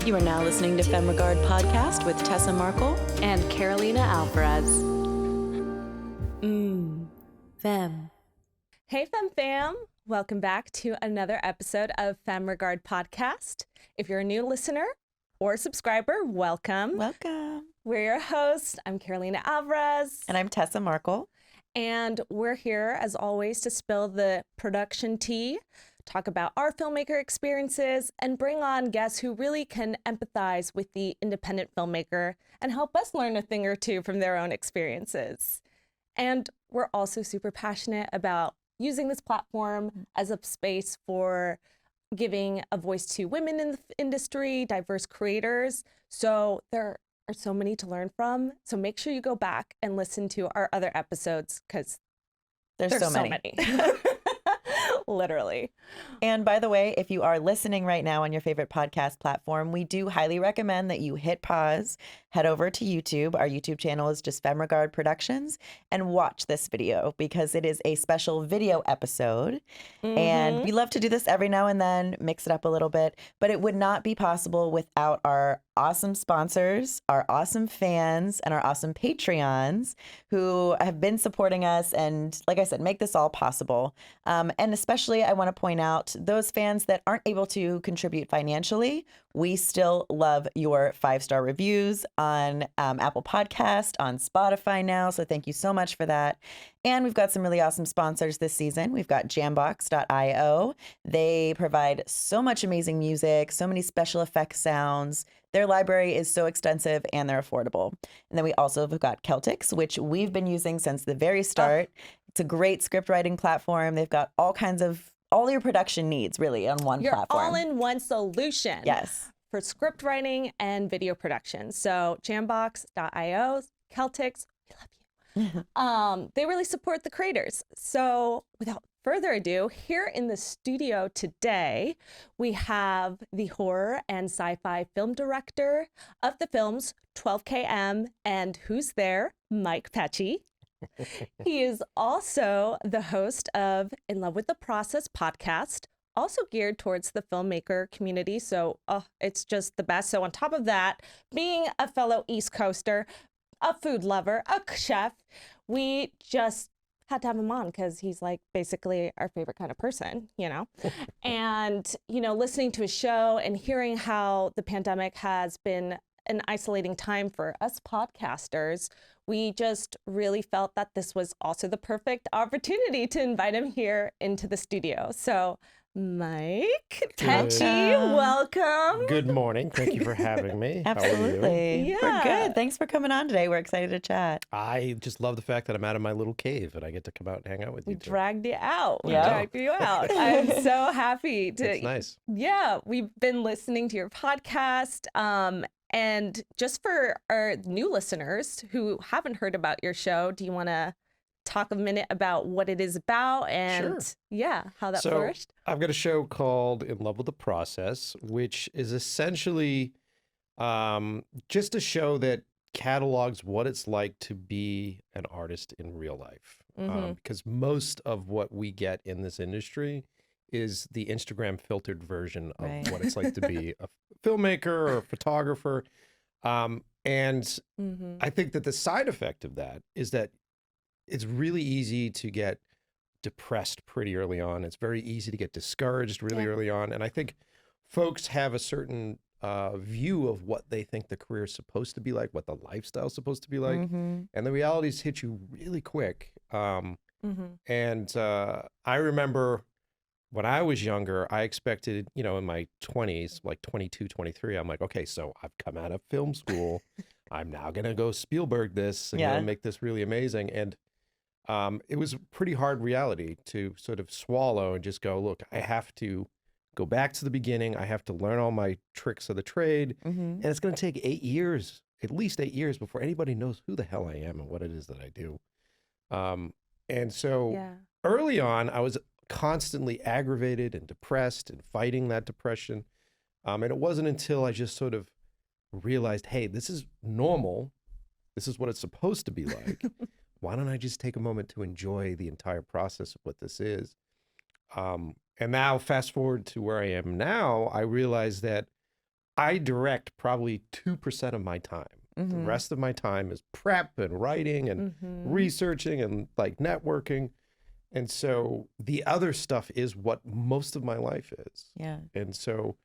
You are now listening to Femme podcast with Tessa Markle and Carolina Alvarez. Femme. Hey, Femme fam. Welcome back to another episode of Femme podcast. If you're a new listener or subscriber, welcome. Welcome. We're your hosts. I'm Carolina Alvarez. And I'm Tessa Markle. And we're here, as always, to spill the production tea, talk about our filmmaker experiences, and bring on guests who really can empathize with the independent filmmaker and help us learn a thing or two from their own experiences. And we're also super passionate about using this platform as a space for giving a voice to women in the industry, diverse creators. So there are so many to learn from. So make sure you go back and listen to our other episodes because there's so many. Literally. And by the way, if you are listening right now on your favorite podcast platform, we do highly recommend that you hit pause, head over to YouTube. Our YouTube channel is just Femme Productions, and watch this video because it is a special video episode. And we love to do this every now and then, mix it up a little bit, but it would not be possible without our awesome sponsors, our awesome fans, and our awesome Patreons who have been supporting us and, like I said, make this all possible. And especially, I want to point out those fans that aren't able to contribute financially. We still love your 5-star reviews on Apple Podcast, on Spotify now. So thank you so much for that. And we've got some really awesome sponsors this season. We've got Jambox.io. They provide so much amazing music, so many special effects sounds. Their library is so extensive and they're affordable. And then we also have got Celtics, which we've been using since the very start. It's a great script writing platform. They've got all your production needs really on one platform. All-in-one solution. Yes. For script writing and video production. So Jambox.io, Celtics, we love you. They really support the creators. So without further ado, here in the studio today, we have the horror and sci-fi film director of the films 12KM and Who's There, Mike Pecci. He is also the host of In Love with the Process podcast, also geared towards the filmmaker community. So it's just the best. So on top of that, being a fellow East Coaster, a food lover, a chef, we just had to have him on because he's like basically our favorite kind of person, you know? And, you know, listening to his show and hearing how the pandemic has been an isolating time for us podcasters, we just really felt that this was also the perfect opportunity to invite him here into the studio. So Mike Pecci, welcome. Good morning. Thank you for having me. Absolutely. Yeah. We're good. Thanks for coming on today. We're excited to chat. I just love the fact that I'm out of my little cave and I get to come out and hang out with you. We dragged you out. We Yeah. dragged you out. I'm so happy to. It's nice. Yeah, we've been listening to your podcast. And just for our new listeners who haven't heard about your show, do you want to talk a minute about what it is about and how that flourished? I've got a show called In Love with the Process, which is essentially just a show that catalogs what it's like to be an artist in real life. Because most of what we get in this industry is the Instagram filtered version of what it's like to be a filmmaker or a photographer. And I think that the side effect of that is that it's really easy to get depressed pretty early on. It's very easy to get discouraged really early on. And I think folks have a certain view of what they think the career is supposed to be like, what the lifestyle is supposed to be like. And the realities hit you really quick. And I remember when I was younger, I expected, you know, in my 20s, like 22, 23, I'm like, okay, so I've come out of film school. I'm now going to go Spielberg this and gonna make this really amazing. And it was a pretty hard reality to sort of swallow and just go, look, I have to go back to the beginning. I have to learn all my tricks of the trade. And it's going to take 8 years, at least 8 years before anybody knows who the hell I am and what it is that I do. And so early on, I was constantly aggravated and depressed and fighting that depression. And it wasn't until I just sort of realized, hey, this is normal. This is what it's supposed to be like. Why don't I just take a moment to enjoy the entire process of what this is? And now fast forward to where I am now, I realize that I direct probably 2% of my time. The rest of my time is prep and writing and researching and like networking. And so the other stuff is what most of my life is. Yeah. And so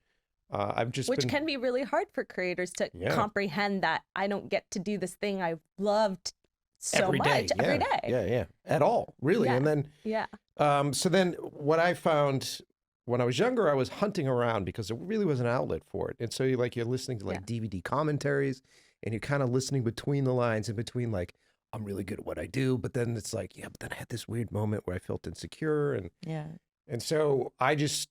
I've just Which been, can be really hard for creators to comprehend that I don't get to do this thing I've loved so every day. much every day. Yeah. At all, really. Yeah. And then, so then what I found when I was younger, I was hunting around because there really was an outlet for it. And so you're listening to like DVD commentaries and you're kind of listening between the lines in between like, I'm really good at what I do. But then it's like, yeah, but then I had this weird moment where I felt insecure. And so I just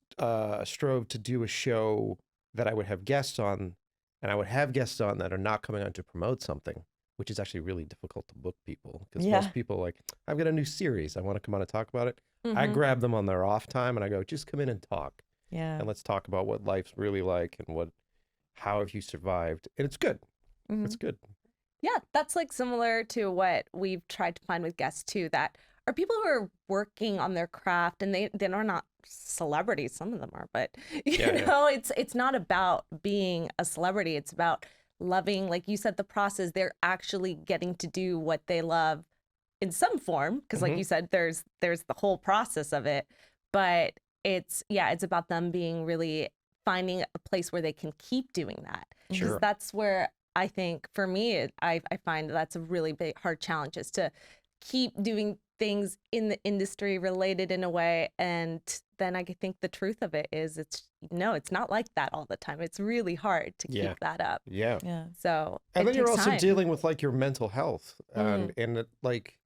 strove to do a show that I would have guests on, and I would have guests on that are not coming on to promote something, which is actually really difficult to book people because most people like, I've got a new series. I want to come on and talk about it. I grab them on their off time and I go, just come in and talk. Yeah. And let's talk about what life's really like and how have you survived? And it's good. It's good. Yeah, that's like similar to what we've tried to find with guests too, that are people who are working on their craft and they're not celebrities. Some of them are, but you know, it's not about being a celebrity. It's about loving, like you said, the process. They're actually getting to do what they love in some form. Because like you said, there's the whole process of it, but it's about them being really finding a place where they can keep doing that. Because that's where I think for me, I find that's a really big, hard challenge is to keep doing things in the industry related in a way. And then I think the truth of it is it's not like that all the time. It's really hard to keep that up. Yeah. So, and then you're also time. dealing with like your mental health and it, like,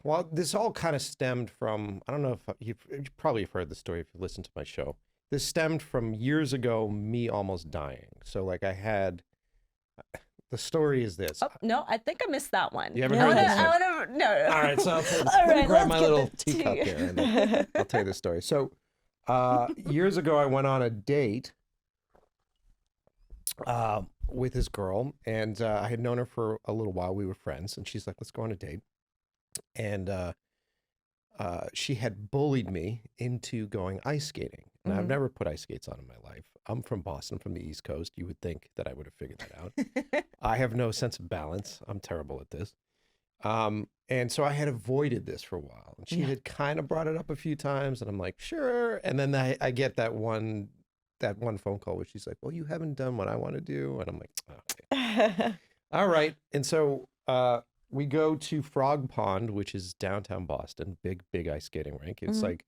well, this all kind of stemmed from, I don't know if you probably have heard the story if you listened to my show. This stemmed from years ago, me almost dying. So like the story is this. Oh, no, I think I missed that one. You haven't heard this yet? No. All right, so All right, grab my let's get little the teacup tea. here and I'll tell you the story. So years ago, I went on a date with this girl and I had known her for a little while. We were friends and she's like, let's go on a date. And she had bullied me into going ice skating. And I've never put ice skates on in my life. I'm from Boston, from the East Coast. You would think that I would have figured that out. I have no sense of balance. I'm terrible at this. And so I had avoided this for a while. And she had kind of brought it up a few times. And I'm like, sure. And then I get that one phone call where she's like, well, you haven't done what I want to do. And I'm like, okay. All right. And so we go to Frog Pond, which is downtown Boston, big ice skating rink. It's like,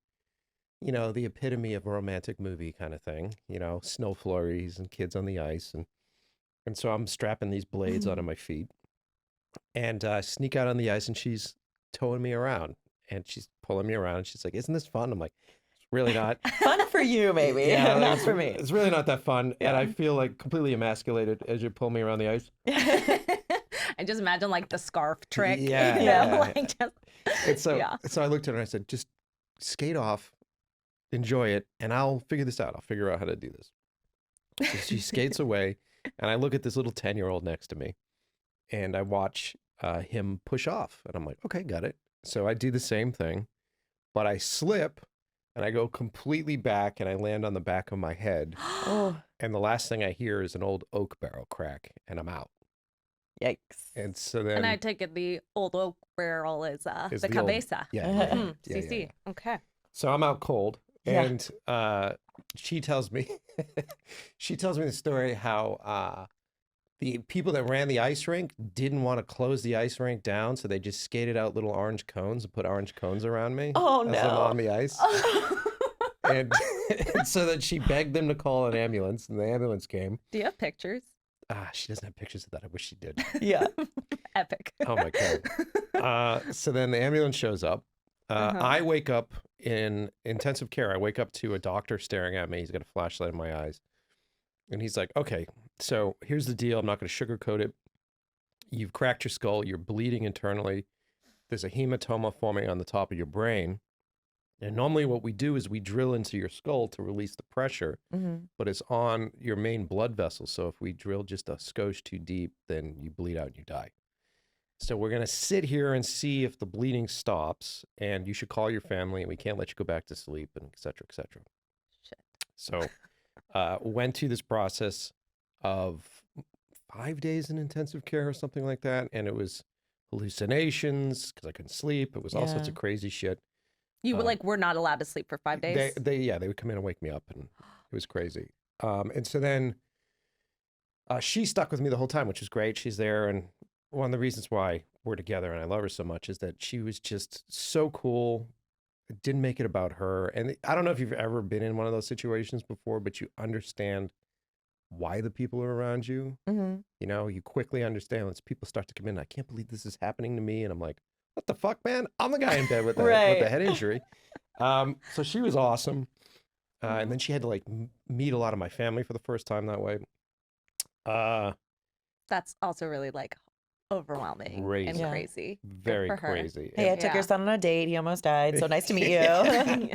you know, the epitome of a romantic movie kind of thing, you know, snow flurries and kids on the ice. And so I'm strapping these blades onto my feet and sneak out on the ice and she's towing me around and she's pulling me around. And she's like, isn't this fun? I'm like, it's really not. Fun for you, maybe. Not for me. It's really not that fun. And I feel like completely emasculated as you pull me around the ice. I just imagine like the scarf trick. So I looked at her and I said, just skate off, enjoy it, and I'll figure this out. I'll figure out how to do this. So she skates away, and I look at this little 10-year-old next to me, and I watch him push off. And I'm like, okay, got it. So I do the same thing, but I slip, and I go completely back, and I land on the back of my head. And the last thing I hear is an old oak barrel crack, and I'm out. Yikes. And so then... And I take it the old oak barrel is the cabeza. CC. Okay. So I'm out cold. And she tells me the story how the people that ran the ice rink didn't want to close the ice rink down, so they just skated out little orange cones and put orange cones around me as I'm on the ice. And so then she begged them to call an ambulance, and the ambulance came. Do you have pictures? She doesn't have pictures of that. I wish she did. Yeah. Epic. Oh my God. So then the ambulance shows up. I wake up in intensive care. I wake up to a doctor staring at me. He's got a flashlight in my eyes. And he's like, okay, so here's the deal. I'm not going to sugarcoat it. You've cracked your skull. You're bleeding internally. There's a hematoma forming on the top of your brain. And normally what we do is we drill into your skull to release the pressure, but it's on your main blood vessel. So if we drill just a skosh too deep, then you bleed out and you die. So we're going to sit here and see if the bleeding stops, and you should call your family, and we can't let you go back to sleep, and et cetera, et cetera. Shit. So went through this process of 5 days in intensive care or something like that. And it was hallucinations because I couldn't sleep. It was all sorts Yeah. of crazy shit. You were not allowed to sleep for 5 days? They would come in and wake me up, and it was crazy. And so then she stuck with me the whole time, which was great. She's there. And one of the reasons why we're together and I love her so much is that she was just so cool. It didn't make it about her. And I don't know if you've ever been in one of those situations before, but you understand why the people are around you. Mm-hmm. You know, you quickly understand once people start to come in. I can't believe this is happening to me. And I'm like, what the fuck, man? I'm the guy in bed with the, with Right. the head injury. So she was awesome. And then she had to like meet a lot of my family for the first time that way. That's also really like overwhelming and Crazy. Yeah. crazy. Good Very for her. crazy. Hey, I took your Yeah. son on a date. He almost died. So nice to meet you.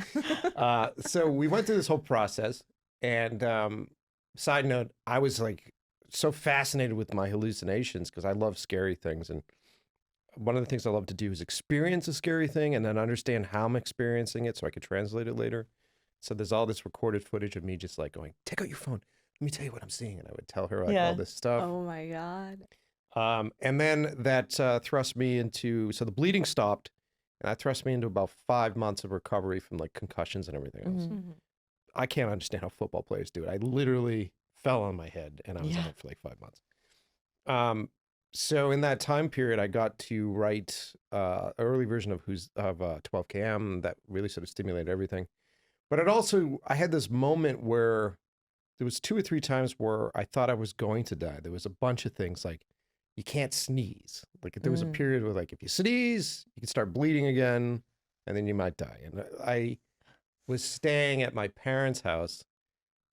So we went through this whole process, and side note, I was like so fascinated with my hallucinations because I love scary things, and one of the things I love to do is experience a scary thing and then understand how I'm experiencing it so I could translate it later. So there's all this recorded footage of me just like going, take out your phone, let me tell you what I'm seeing, and I would tell her like all this stuff. Oh my God. And then that thrust me into, so the bleeding stopped, and that thrust me into about 5 months of recovery from like concussions and everything else. Mhm. I can't understand how football players do it. I literally fell on my head and I was Yeah. out for like 5 months. So in that time period, I got to write an early version of 12 km that really sort of stimulated everything. But it also, I had this moment where there was 2 or 3 times where I thought I was going to die. There was a bunch of things like, you can't sneeze. Like there was a period where like, if you sneeze, you can start bleeding again and then you might die. And I was staying at my parents' house,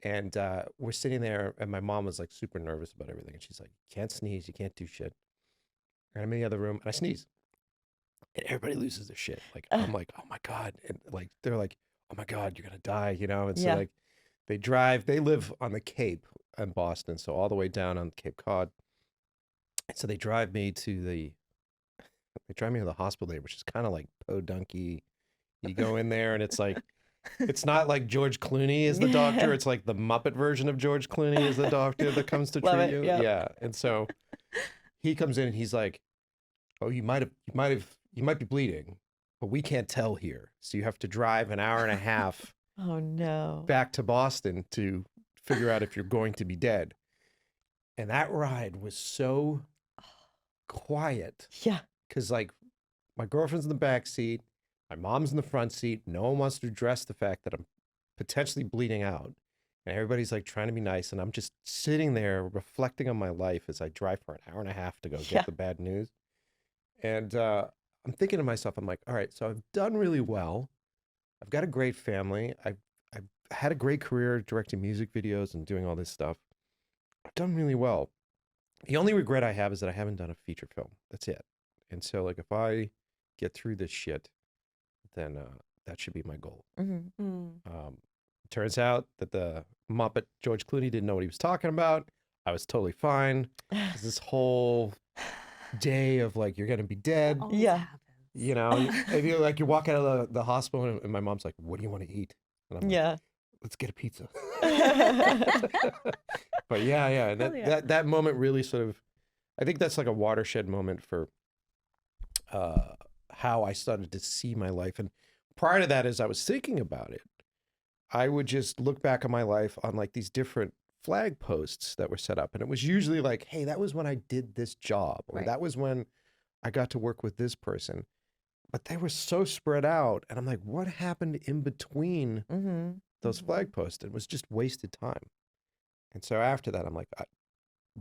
and we're sitting there, and my mom was like super nervous about everything. And she's like, you can't sneeze, you can't do shit. And I'm in the other room and I sneeze. And everybody loses their shit. Like, I'm like, oh my God. And like, they're like, oh my God, you're going to die, you know? And so Yeah. like, they live on the Cape in Boston. So all the way down on Cape Cod. And so they drive me to the hospital there, which is kind of like podunky. You go in there and it's like, it's not like George Clooney is the doctor. It's like the Muppet version of George Clooney is the doctor that comes to Love treat it, you. yep. Yeah. And so he comes in and he's like, oh, you might be bleeding, but we can't tell here. So you have to drive an hour and a half Oh no. back to Boston to figure out if you're going to be dead. And that ride was so quiet Yeah. because like my girlfriend's in the back seat, my mom's in the front seat. No one wants to address the fact that I'm potentially bleeding out, and everybody's like trying to be nice. And I'm just sitting there reflecting on my life as I drive for an hour and a half to go Yeah. get the bad news. And I'm thinking to myself, I'm like, all right, so I've done really well. I've got a great family. I've had a great career directing music videos and doing all this stuff. I've done really well. The only regret I have is that I haven't done a feature film. That's it. And so like if I get through this shit, then that should be my goal. Mm-hmm. Turns out that the Muppet George Clooney didn't know what he was talking about. I was totally fine. There's this whole day of like, you're going to be dead. Always Yeah. happens. You know, if you like, you walk out of the hospital and my mom's like, what do you want to eat? And I'm like, Yeah. let's get a pizza. But yeah. And Hell yeah. that moment really sort of, I think that's like a watershed moment for how I started to see my life. And prior to that, as I was thinking about it, I would just look back on my life on like these different flag posts that were set up. And it was usually like, hey, that was when I did this job, or Right. that was when I got to work with this person. But they were so spread out. And I'm like, what happened in between Mm-hmm. those flag posts? It was just wasted time. And so after that, I'm like,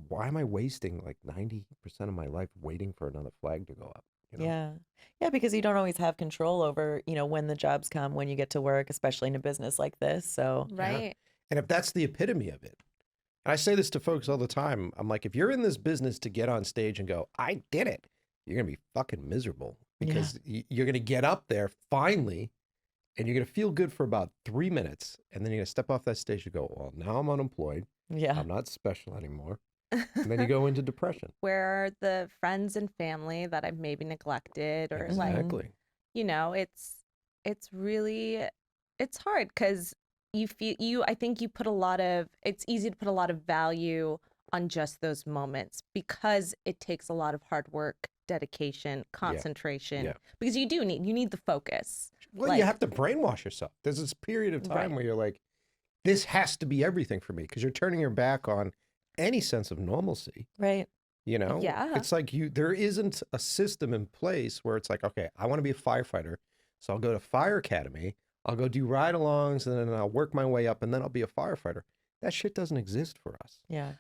why am I wasting like 90% of my life waiting for another flag to go up? You know? Yeah. Yeah, because you don't always have control over, when the jobs come, when you get to work, especially in a business like this. So, Right. And if that's the epitome of it, and I say this to folks all the time, I'm like, if you're in this business to get on stage and go, I did it, you're going to be fucking miserable because you're going to get up there finally and you're going to feel good for about 3 minutes. And then you're going to step off that stage and go, well, now I'm unemployed. yeah. I'm not special anymore. And then you go into depression. Where are the friends and family that I've maybe neglected, or like, Exactly. it's really, it's hard because, I think you put a lot of, it's easy to put a lot of value on just those moments because it takes a lot of hard work, dedication, concentration, Yeah. because you need the focus. Well, you have to brainwash yourself. There's this period of time where you're like, this has to be everything for me, because you're turning your back on any sense of normalcy. Right. You know? Yeah. It's like there isn't a system in place where it's like, okay, I want to be a firefighter, so I'll go to fire academy, I'll go do ride-alongs, and then I'll work my way up, and then I'll be a firefighter. That shit doesn't exist for us. Yeah.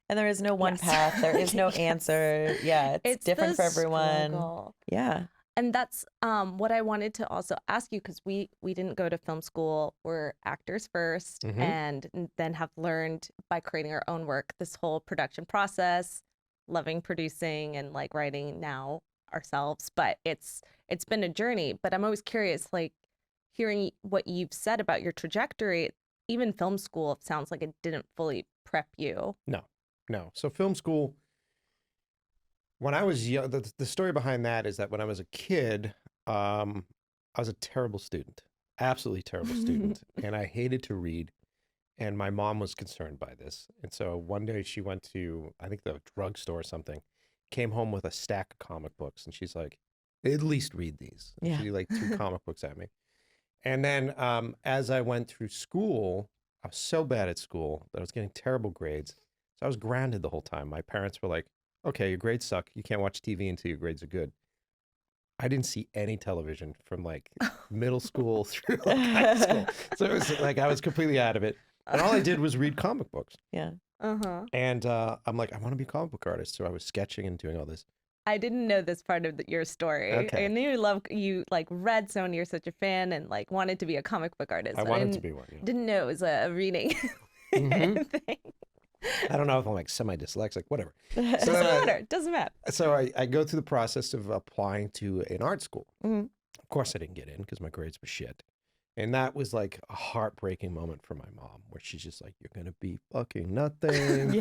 And there is no one path. There is no answer. Yeah, it's different for everyone. Struggle. Yeah. And that's what I wanted to also ask you, because we didn't go to film school. We're actors first, and then have learned by creating our own work this whole production process, loving producing and like writing now ourselves. But it's been a journey. But I'm always curious, like hearing what you've said about your trajectory. Even film school, it sounds like it didn't fully prep you. No. So film school, when I was young, the story behind that is that when I was a kid, I was a terrible student, absolutely terrible student. And I hated to read. And my mom was concerned by this. And so one day she went to, I think, the drugstore or something, came home with a stack of comic books. And she's like, at least read these. And she like threw comic books at me. And then as I went through school, I was so bad at school that I was getting terrible grades. So I was grounded the whole time. My parents were like, okay, your grades suck. You can't watch TV until your grades are good. I didn't see any television from like middle school through like high school. So it was like I was completely out of it. And all I did was read comic books. Yeah. And I'm like, I want to be a comic book artist. So I was sketching and doing all this. I didn't know this part of your story. Okay. I knew you like read so and you're such a fan and like wanted to be a comic book artist. I wanted to be one. Yeah. Didn't know it was a reading thing. I don't know if I'm like semi-dyslexic, whatever. So Doesn't matter. Doesn't matter. So I go through the process of applying to an art school. Of course I didn't get in because my grades were shit. And that was like a heartbreaking moment for my mom, where she's just like, you're going to be fucking nothing.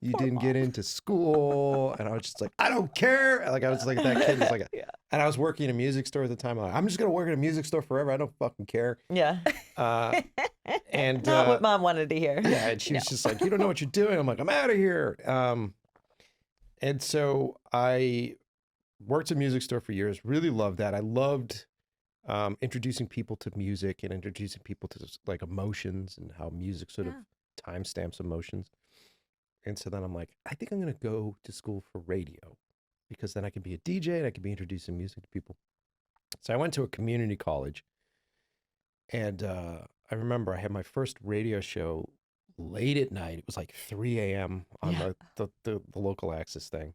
You didn't get into school. And I was just like, I don't care. Like I was like that kid. Was like, and I was working in a music store at the time. I'm just going to work in a music store forever. I don't fucking care. Yeah. And not what mom wanted to hear. Yeah. And she was just like, you don't know what you're doing. I'm like, I'm out of here. And so I worked at a music store for years. Really loved that. I loved introducing people to music and introducing people to like emotions and how music sort of timestamps emotions. And so then I'm like, I think I'm going to go to school for radio, because then I can be a DJ and I can be introducing music to people. So I went to a community college, and I remember I had my first radio show late at night. It was like 3 a.m. on the local access thing.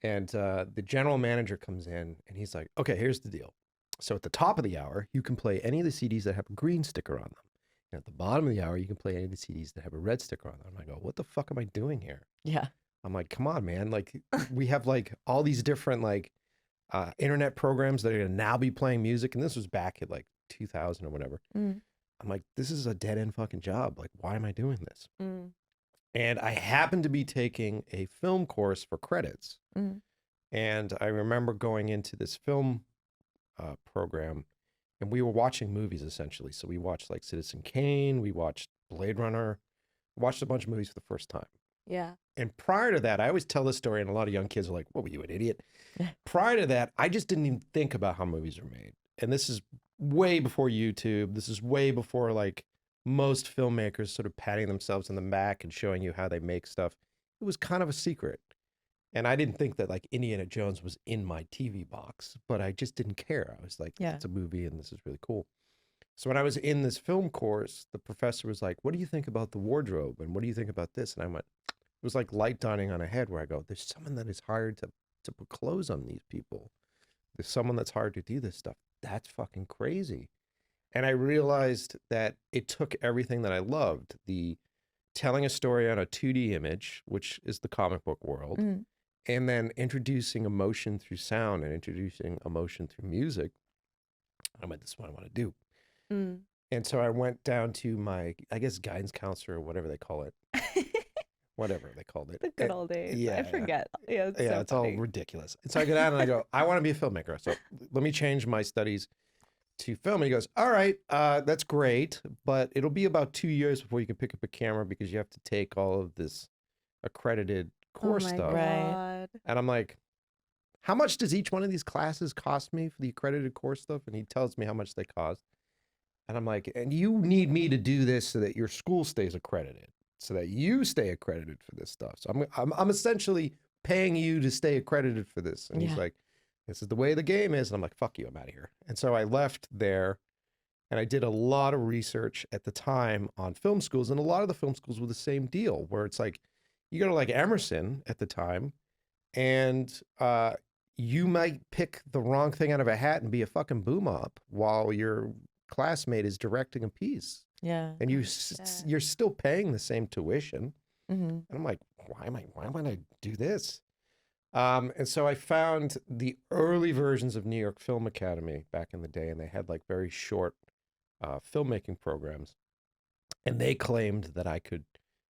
And the general manager comes in and he's like, okay, here's the deal. So at the top of the hour, you can play any of the CDs that have a green sticker on them. And at the bottom of the hour, you can play any of the CDs that have a red sticker on them. And I go, what the fuck am I doing here? Yeah. I'm like, come on, man. Like, we have like all these different like internet programs that are going to now be playing music. And this was back at like 2000 or whatever. I'm like, this is a dead end fucking job. Like, why am I doing this? And I happened to be taking a film course for credits. And I remember going into this film program, and we were watching movies essentially. So we watched like Citizen Kane, we watched Blade Runner, watched a bunch of movies for the first time. Yeah. And prior to that, I always tell this story, and a lot of young kids are like, what were you, an idiot? Prior to that, I just didn't even think about how movies are made. And this is way before YouTube. This is way before like most filmmakers sort of patting themselves on the back and showing you how they make stuff. It was kind of a secret. And I didn't think that like Indiana Jones was in my TV box, but I just didn't care. I was like, it's a movie and this is really cool. So when I was in this film course, the professor was like, what do you think about the wardrobe? And what do you think about this? And I went, it was like light dawning on a head, where I go, there's someone that is hired to put clothes on these people. There's someone that's hired to do this stuff. That's fucking crazy. And I realized that it took everything that I loved, the telling a story on a 2D image, which is the comic book world, and then introducing emotion through sound and introducing emotion through music. I went, this is what I want to do. And so I went down to my, I guess, guidance counselor or whatever they call it. Whatever they called it. The good old days. Yeah, I forget. Yeah, it's so it's funny. all ridiculous. And so I get out and I go, I want to be a filmmaker. So let me change my studies to film. And he goes, all right, that's great, but it'll be about 2 years before you can pick up a camera because you have to take all of this accredited course stuff. God. And I'm like, how much does each one of these classes cost me for the accredited course stuff? And he tells me how much they cost. And I'm like, and you need me to do this so that your school stays accredited, so that you stay accredited for this stuff. So I'm essentially paying you to stay accredited for this. And he's like, this is the way the game is. And I'm like, fuck you, I'm out of here. And so I left there and I did a lot of research at the time on film schools. And a lot of the film schools were the same deal, where it's like, you go to like Emerson at the time and you might pick the wrong thing out of a hat and be a fucking boom up while your classmate is directing a piece. Yeah. And you're still paying the same tuition. And I'm like, why am I do this? And so I found the early versions of New York Film Academy back in the day, and they had like very short filmmaking programs. And they claimed that I could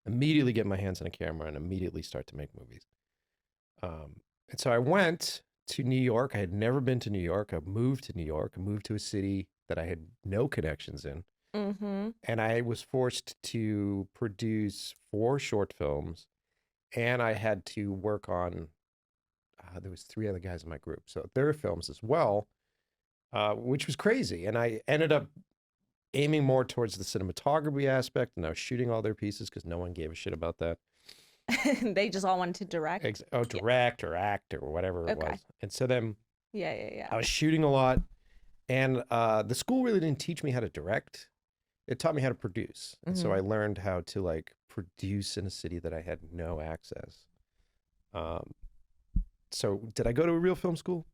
immediately get my hands on a camera and immediately start to make movies. And so I went to New York. I had never been to New York. I moved to New York. I moved to a city that I had no connections in. And I was forced to produce 4 short films, and I had to work on, there was 3 other guys in my group, so their films as well, which was crazy. And I ended up aiming more towards the cinematography aspect, and I was shooting all their pieces because no one gave a shit about that. They just all wanted to direct. Direct or act or whatever it was. And so then I was shooting a lot, and the school really didn't teach me how to direct. It taught me how to produce. And so I learned how to like produce in a city that I had no access. So did I go to a real film school?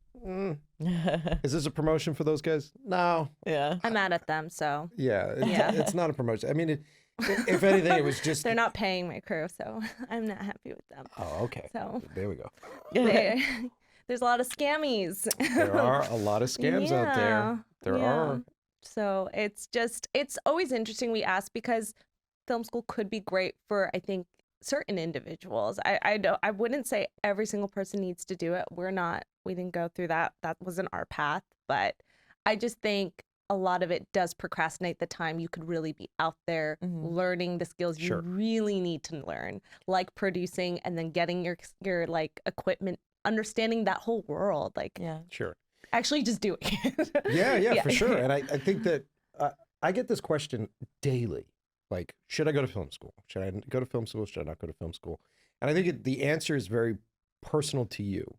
Is this a promotion for those guys? No. Yeah. I'm mad at them, so. It's not a promotion. I mean, if anything, it was just. They're not paying my crew, so I'm not happy with them. Oh, okay. So there we go. There's a lot of scammies. There are a lot of scams out there. There are. So it's always interesting. We ask because film school could be great for, I think, certain individuals. I wouldn't say every single person needs to do it. We didn't go through that. That wasn't our path. But I just think a lot of it does procrastinate the time you could really be out there learning the skills you really need to learn, like producing and then getting your like equipment, understanding that whole world. Like, actually just doing it. For sure. And I think that I get this question daily. Like, should I go to film school? Should I go to film school? Should I not go to film school? And I think the answer is very personal to you.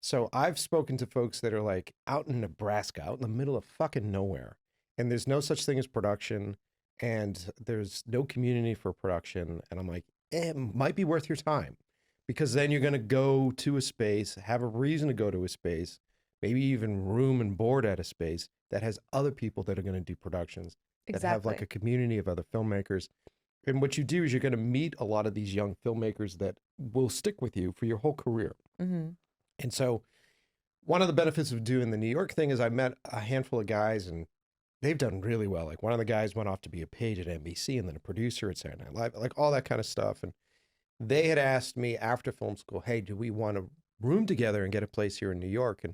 So I've spoken to folks that are like out in Nebraska, out in the middle of fucking nowhere. And there's no such thing as production. And there's no community for production. And I'm like, it might be worth your time. Because then you're going to go to a space, have a reason to go to a space, maybe even room and board at a space that has other people that are going to do productions. That have like a community of other filmmakers. And what you do is you're going to meet a lot of these young filmmakers that will stick with you for your whole career. And so one of the benefits of doing the New York thing is I met a handful of guys and they've done really well. Like one of the guys went off to be a page at NBC and then a producer at Saturday Night Live, like all that kind of stuff. And they had asked me after film school, hey, do we want to room together and get a place here in New York? And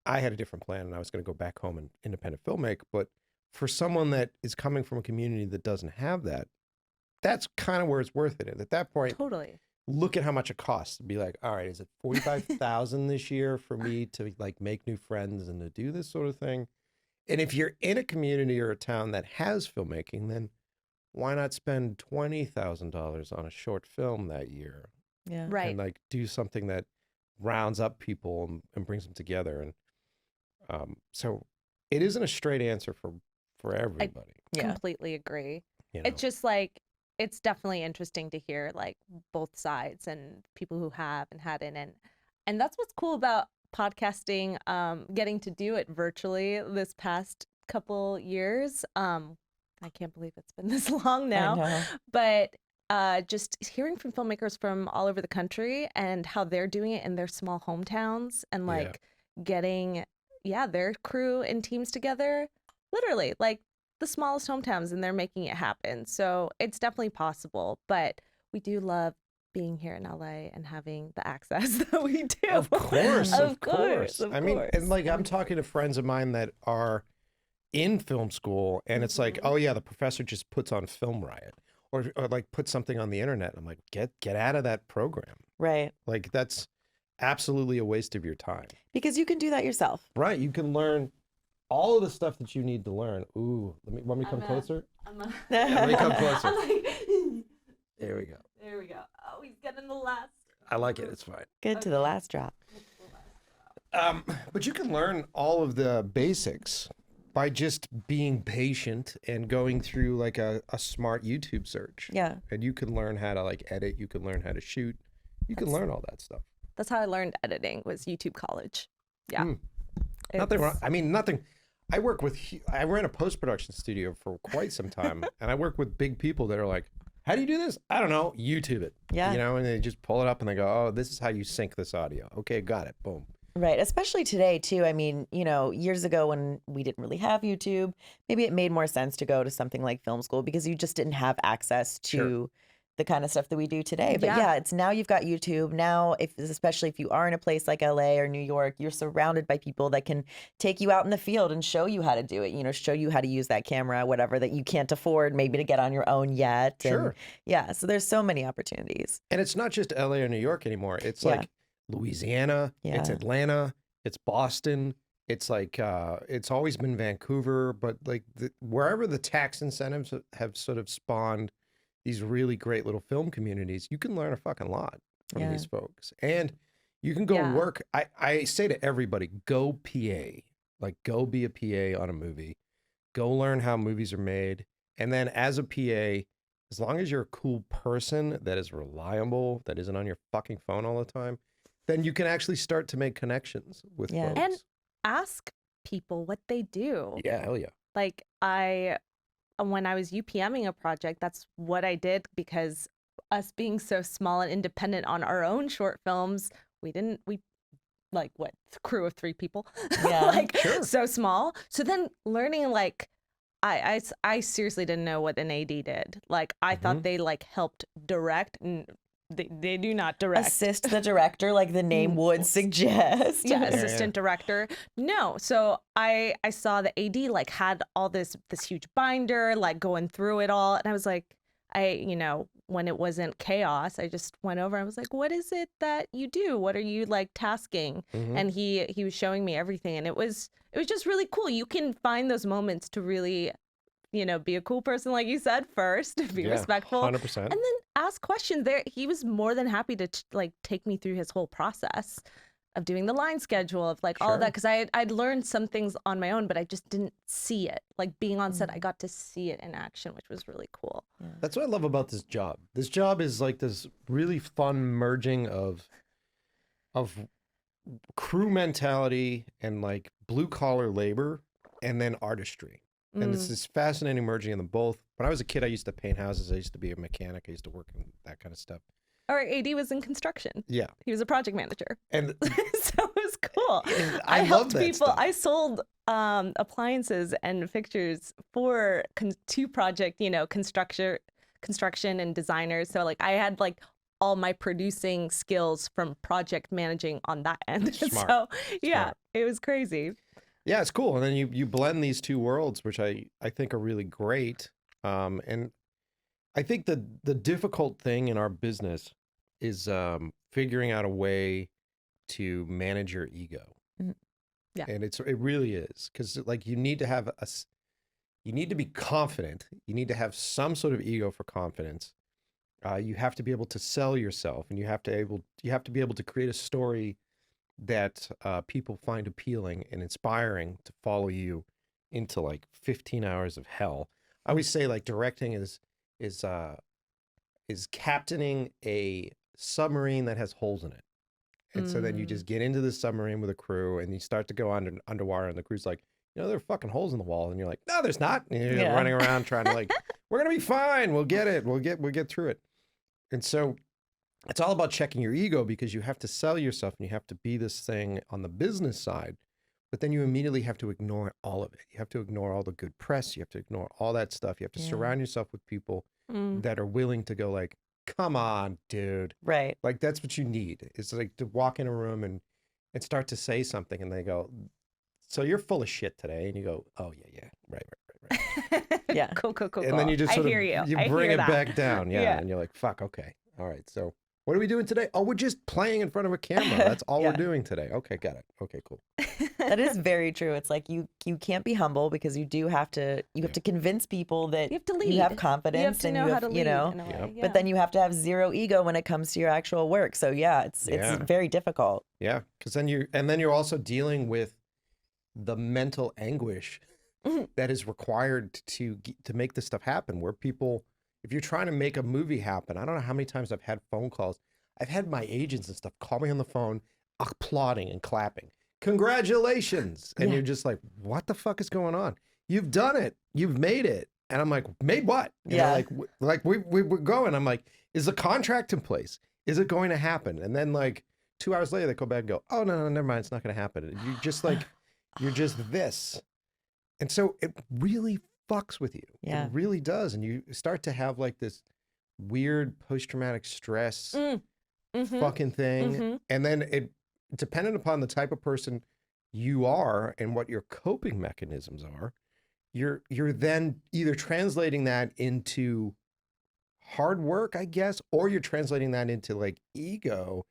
I had a different plan and I was going to go back home and independent filmmake. But for someone that is coming from a community that doesn't have that, that's kind of where it's worth it. And at that point, look at how much it costs to be like, all right, is it $45,000 this year for me to like make new friends and to do this sort of thing? And if you're in a community or a town that has filmmaking, then why not spend $20,000 on a short film that year? Yeah. Right. And like do something that rounds up people and brings them together. And so it isn't a straight answer for everybody. I completely agree. You know? It's just like, it's definitely interesting to hear like both sides and people who have and hadn't. And that's what's cool about podcasting, getting to do it virtually this past couple years. I can't believe it's been this long now, but just hearing from filmmakers from all over the country and how they're doing it in their small hometowns and like getting, their crew and teams together, literally like the smallest hometowns, and they're making it happen. So it's definitely possible, but we do love being here in LA and having the access that we do. Of course. Of course. I mean, and like I'm talking to friends of mine that are in film school, and it's like, oh yeah, the professor just puts on Film Riot, or like put something on the internet. I'm like, get out of that program. Right. Like that's absolutely a waste of your time. Because you can do that yourself. Right. You can learn all of the stuff that you need to learn. Ooh, want me to come closer? Let me come closer. There we go. There we go. Oh, he's getting the last. I like it. It's fine. Good to the last drop. But you can learn all of the basics by just being patient and going through like a smart YouTube search. Yeah. And you can learn how to like edit. You can learn how to shoot. You can learn all that stuff. That's how I learned editing, was YouTube college. Yeah. Nothing wrong. I mean, nothing. I ran a post-production studio for quite some time, and I work with big people that are like, how do you do this? I don't know. YouTube it. Yeah. You know, and they just pull it up and they go, oh, this is how you sync this audio. Okay, got it. Boom. Right. Especially today, too. I mean, you know, years ago when we didn't really have YouTube, maybe it made more sense to go to something like film school because you just didn't have access to the kind of stuff that we do today. But yeah, it's now you've got YouTube. Now, especially if you are in a place like LA or New York, you're surrounded by people that can take you out in the field and show you how to do it, you know, show you how to use that camera, whatever that you can't afford maybe to get on your own yet. Sure. And yeah. So there's so many opportunities. And it's not just LA or New York anymore. It's like Louisiana, it's Atlanta, it's Boston. It's like, it's always been Vancouver, but like wherever the tax incentives have sort of spawned these really great little film communities, you can learn a fucking lot from these folks. And you can go work. I say to everybody, go PA. Like, go be a PA on a movie. Go learn how movies are made. And then as a PA, as long as you're a cool person that is reliable, that isn't on your fucking phone all the time, then you can actually start to make connections with folks. And ask people what they do. Yeah, hell yeah. Like, when I was UPMing a project, that's what I did, because us being so small and independent on our own short films, we like, what, crew of 3 people? Yeah, like, so small. So then learning, like, I seriously didn't know what an AD did. Like, I thought they like helped direct. They do not direct. Assist the director, like the name would suggest. Yeah, assistant director. No, so I saw the AD like had all this huge binder, like going through it all, and I was like, you know, when it wasn't chaos, I just went over and I was like, what is it that you do? What are you like tasking? And he was showing me everything, and it was just really cool. You can find those moments to really, you know, be a cool person, like you said, first, be respectful, 100%. and then ask questions. There, he was more than happy to like take me through his whole process of doing the line schedule, of like all of that, because I'd learned some things on my own, but I just didn't see it. Like, being on set, I got to see it in action, which was really cool. That's what I love about this job. This job is like this really fun merging of crew mentality and like blue collar labor, and then artistry. And it's this fascinating merging of them both. When I was a kid, I used to paint houses. I used to be a mechanic. I used to work in that kind of stuff. Our AD was in construction. Yeah. He was a project manager. And so it was cool. I helped love that people. stuff. I sold appliances and fixtures for to project, you know, construction and designers. So like I had like all my producing skills from project managing on that end. Smart. So yeah, it was crazy. yeah, it's cool. And then you blend these two worlds, which I think are really great. And I think the difficult thing in our business is figuring out a way to manage your ego. Yeah. And it really is, because like you need to be confident. You need to have some sort of ego for confidence. You have to be able to sell yourself, and you have to be able to create a story that people find appealing and inspiring to follow you into like 15 hours of hell. I always say like directing is captaining a submarine that has holes in it. And so then you just get into the submarine with a crew, and you start to go underwater, and the crew's like, you know, there are fucking holes in the wall. And you're like, no, there's not. And you're running around trying to like, we're going to be fine. We'll get it. We'll get through it. And so it's all about checking your ego, because you have to sell yourself and you have to be this thing on the business side, but then you immediately have to ignore all of it. You have to ignore all the good press. You have to ignore all that stuff. You have to surround yourself with people that are willing to go like, come on, dude. Right. Like, that's what you need. It's like to walk in a room and start to say something, and they go, so you're full of shit today. And you go, oh yeah, Yeah. Cool. And then you just I sort of hear you. I bring hear it that. back down. Yeah. Yeah. And you're like, fuck, okay. All right. So what are we doing today? Oh, we're just playing in front of a camera. That's all Yeah. we're doing today. Okay, got it. Okay, cool. That is very true. It's like you can't be humble because you have to convince people that You have to lead. you have confidence You have to and know how to lead in a Yep. way. Yeah. but then you have to have zero ego when it comes to your actual work. So yeah, it's Yeah. very difficult. Yeah. Because then you're also dealing with the mental anguish that is required to make this stuff happen. Where people, if you're trying to make a movie happen, I don't know how many times I've had phone calls. I've had my agents and stuff call me on the phone, applauding and clapping. Congratulations. And Yeah. you're just like, what the fuck is going on? You've done it. You've made it. And I'm like, made what? And Yeah. they're like we're going. I'm like, is the contract in place? Is it going to happen? And then like 2 hours later, they go back and go, oh, no, never mind. It's not going to happen. And you're just like, you're just this. And so it really fucks with you. Yeah. It really does. And you start to have like this weird post-traumatic stress fucking thing. And then it, dependent upon the type of person you are and what your coping mechanisms are, you're then either translating that into hard work, I guess, or you're translating that into like ego.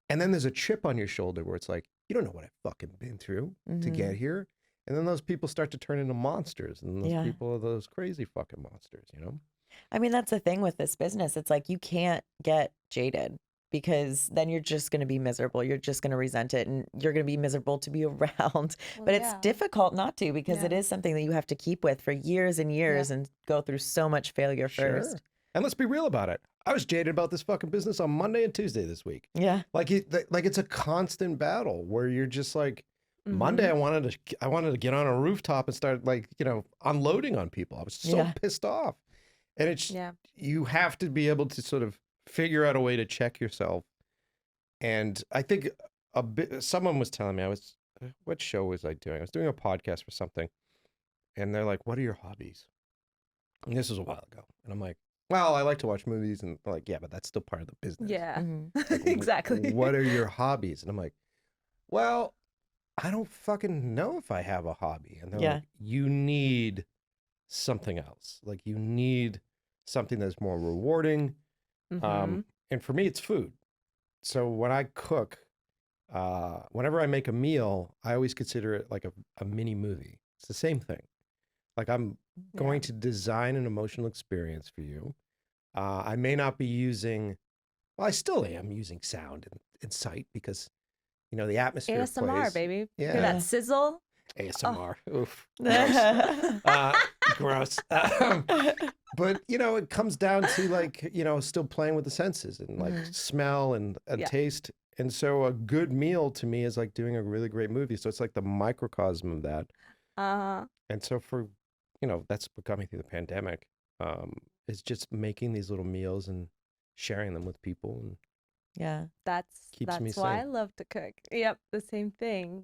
And then there's a chip on your shoulder where it's like, you don't know what I've fucking been through to get here. And then those people start to turn into monsters. And those people are those crazy fucking monsters, you know? I mean, that's the thing with this business. It's like you can't get jaded because then you're just going to be miserable. You're just going to resent it and you're going to be miserable to be around. But it's difficult not to because it is something that you have to keep with for years and years and go through so much failure first. And let's be real about it. I was jaded about this fucking business on Monday and Tuesday this week. Yeah. Like it's a constant battle where you're just like, Monday I wanted to get on a rooftop and start like, unloading on people. I was so pissed off. And it's you have to be able to sort of figure out a way to check yourself. And I think someone was telling me, what show was I doing? I was doing a podcast for something. And they're like, what are your hobbies? And this was a while ago. And I'm like, well, I like to watch movies. And they're like, yeah, but that's still part of the business. Yeah, Like, exactly. What are your hobbies? And I'm like, well, I don't fucking know if I have a hobby. And they're like, you need something else. Like you need something that's more rewarding. And for me, it's food. So when I cook, whenever I make a meal, I always consider it like a mini movie. It's the same thing. Like I'm going to design an emotional experience for you. I may not be using, well, I still am using sound and sight because, the atmosphere ASMR, plays. baby. Yeah. Hear that sizzle? ASMR. Oof. Gross. Gross. But, it comes down to like, still playing with the senses and like smell and taste. And so a good meal to me is like doing a really great movie. So it's like the microcosm of that. And so for, that's becoming through the pandemic, is just making these little meals and sharing them with people. And That's keeps me why I sane. love to cook. Yep, the same thing.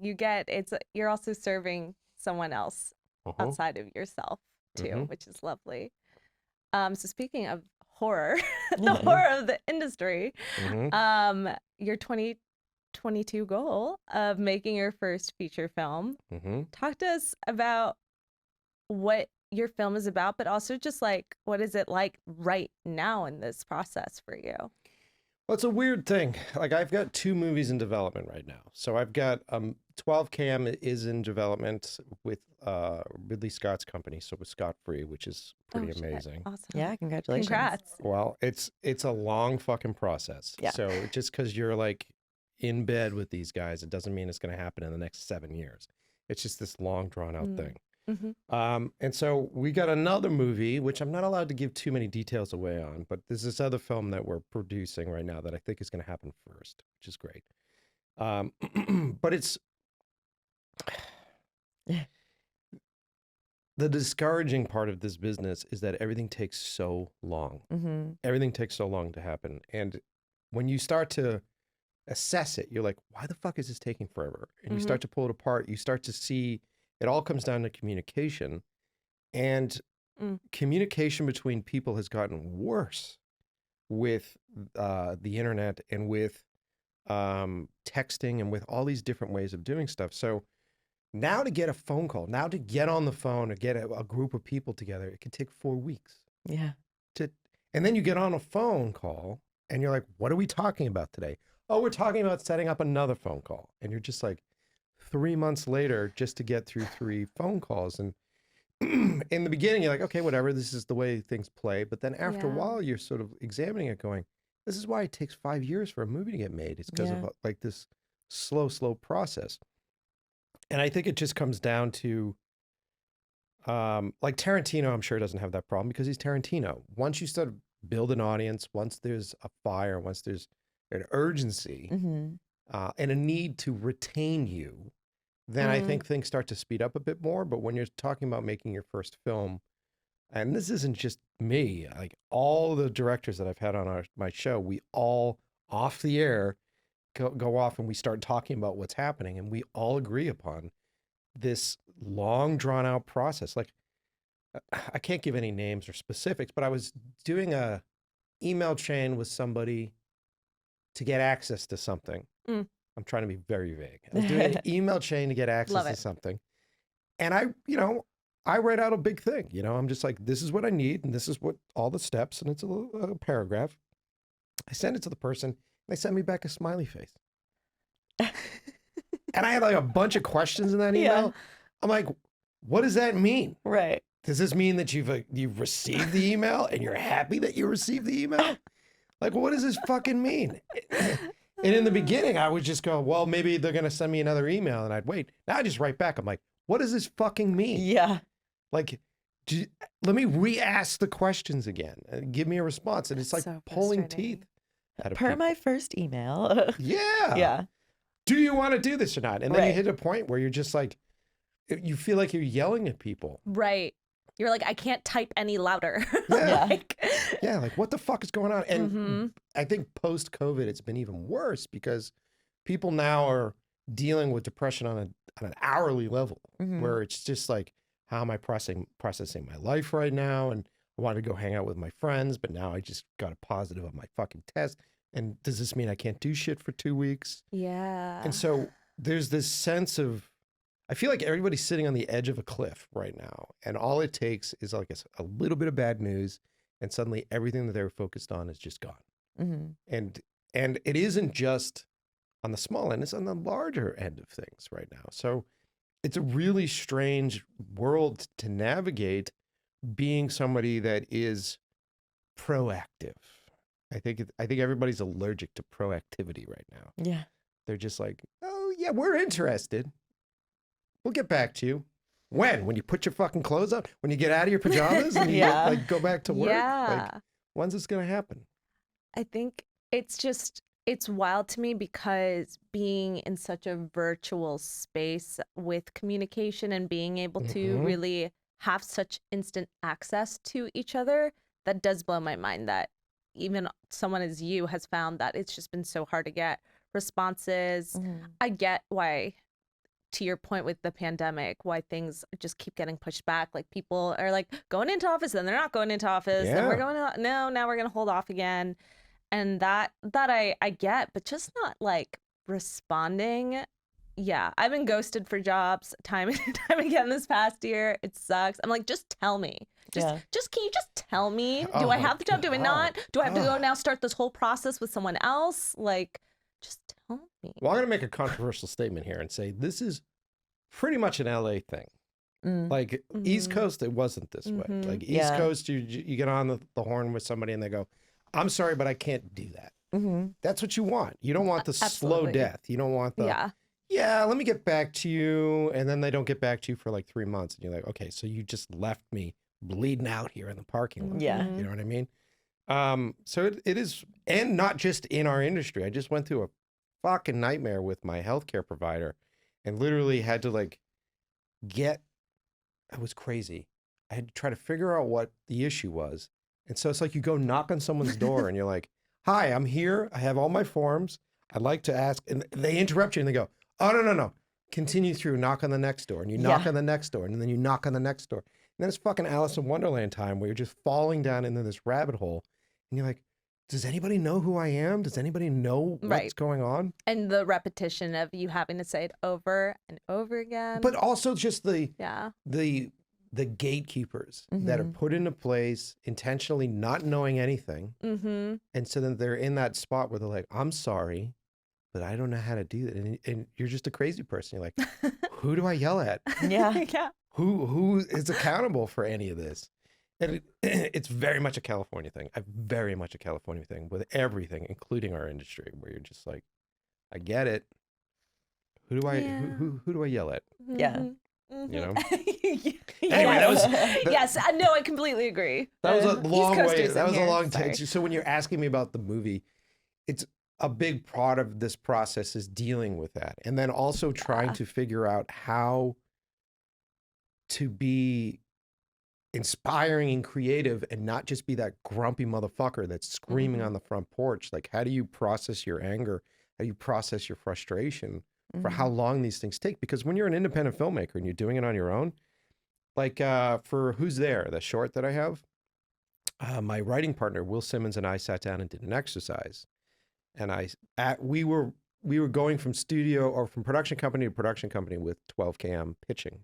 You're also serving someone else outside of yourself too, which is lovely. So speaking of horror, the horror of the industry, your 2022 goal of making your first feature film. Talk to us about what your film is about, but also just like, what is it like right now in this process for you? Well, it's a weird thing. Like I've got 2 movies in development right now. So I've got 12 Cam is in development with Ridley Scott's company, so with Scott Free, which is pretty amazing. Awesome. Yeah, congratulations. Congrats. Well, it's a long fucking process. Yeah. So just because you're like in bed with these guys, it doesn't mean it's going to happen in the next 7 years. It's just this long drawn out thing. And so we got another movie, which I'm not allowed to give too many details away on, but there's this other film that we're producing right now that I think is going to happen first, which is great. But it's the discouraging part of this business is that everything takes so long. Everything takes so long to happen. And when you start to assess it, you're like, why the fuck is this taking forever? And you start to pull it apart. You start to see it all comes down to communication. And communication between people has gotten worse with the internet and with texting and with all these different ways of doing stuff. So Now to get a phone call, now to get on the phone or get a group of people together, it could take 4 weeks. Yeah. And then you get on a phone call and you're like, what are we talking about today? Oh, we're talking about setting up another phone call. And you're just like 3 months later just to get through 3 phone calls. And in the beginning, you're like, okay, whatever, this is the way things play. But then after a while, you're sort of examining it going, this is why it takes 5 years for a movie to get made. It's because of like this slow process. And I think it just comes down to, like Tarantino, I'm sure doesn't have that problem because he's Tarantino. Once you start to build an audience, once there's a fire, once there's an urgency and a need to retain you, then I think things start to speed up a bit more. But when you're talking about making your first film, and this isn't just me, like all the directors that I've had on my show, we all off the air go off and we start talking about what's happening, and we all agree upon this long drawn out process. Like I can't give any names or specifics, but I was doing a email chain with somebody to get access to something. I'm trying to be very vague. I was doing an email chain to get access to something. And I write out a big thing, I'm just like, this is what I need. And this is what all the steps. And it's a paragraph. I send it to the person. They sent me back a smiley face. And I had like a bunch of questions in that email. Yeah. I'm like, what does that mean? Right. Does this mean that you've received the email and you're happy that you received the email? Like, what does this fucking mean? And in the beginning, I would just go, well, maybe they're going to send me another email, and I'd wait. Now I just write back. I'm like, what does this fucking mean? Yeah. Like, let me re-ask the questions again and give me a response. And it's like so pulling teeth out of Per people. my first email. Yeah. Yeah. Do you want to do this or not? And then you hit a point where you're just like, you feel like you're yelling at people. Right. You're like, I can't type any louder. Yeah. Like what the fuck is going on? And I think post-COVID, it's been even worse because people now are dealing with depression on an hourly level where it's just like, how am I processing my life right now? And I wanted to go hang out with my friends, but now I just got a positive on my fucking test. And does this mean I can't do shit for 2 weeks? Yeah. And so there's this sense of, I feel like everybody's sitting on the edge of a cliff right now. And all it takes is like a little bit of bad news. And suddenly everything that they were focused on is just gone. And it isn't just on the small end, it's on the larger end of things right now. So it's a really strange world to navigate being somebody that is proactive. I think everybody's allergic to proactivity right now. Yeah. They're just like, oh yeah, we're interested. We'll get back to you. When you put your fucking clothes on? When you get out of your pajamas and you go back to work? Yeah. Like, when's this going to happen? I think it's wild to me because being in such a virtual space with communication and being able to really have such instant access to each other, that does blow my mind that even someone as you has found that it's just been so hard to get responses. I get why, to your point with the pandemic, why things just keep getting pushed back. Like people are like going into office, then they're not going into office. Then we're going to, no, now we're going to hold off again. And that I get, but just not like responding. Yeah, I've been ghosted for jobs time and time again this past year. It sucks. I'm like, just tell me. Just can you just tell me? Do I have the job? Do I not? Do I have to go now start this whole process with someone else? Like, just tell me. Well, I'm going to make a controversial statement here and say this is pretty much an LA thing. Like East Coast, it wasn't this way. Like East Coast, you get on the horn with somebody and they go, I'm sorry, but I can't do that. That's what you want. You don't want the slow death. You don't want the, let me get back to you. And then they don't get back to you for like 3 months. And you're like, okay, so you just left me bleeding out here in the parking lot. Yeah. You know what I mean? So it is, and not just in our industry. I just went through a fucking nightmare with my healthcare provider and literally had to like it was crazy. I had to try to figure out what the issue was. And so it's like you go knock on someone's door and you're like, hi, I'm here. I have all my forms. I'd like to ask. And they interrupt you and they go, oh, no. Continue through, knock on the next door. And you knock on the next door. And then you knock on the next door. And then it's fucking Alice in Wonderland time where you're just falling down into this rabbit hole. And you're like, does anybody know who I am? Does anybody know what's Right. going on? And the repetition of you having to say it over and over again. But also just yeah. the gatekeepers that are put into place intentionally not knowing anything. Mm-hmm. And so then they're in that spot where they're like, I'm sorry, but I don't know how to do that. And you're just a crazy person. You're like, who do I yell at? Yeah. Yeah. Who is accountable for any of this? And it's very much a California thing. Very much a California thing with everything, including our industry, where you're just like, I get it. Who do I who do I yell at? Yeah. Mm-hmm. You know? Anyway, that was yes, no, I completely agree. that was a long East way. Coasters That in was a here. long Sorry. take. So when you're asking me about the movie, it's a big part of this process is dealing with that, and then also trying to figure out how to be inspiring and creative and not just be that grumpy motherfucker that's screaming on the front porch. Like, how do you process your anger? How do you process your frustration for how long these things take? Because when you're an independent filmmaker and you're doing it on your own, like for Who's There, the short that I have, my writing partner, Will Simmons, and I sat down and did an exercise. And we were going from studio or from production company to production company with 12KM pitching.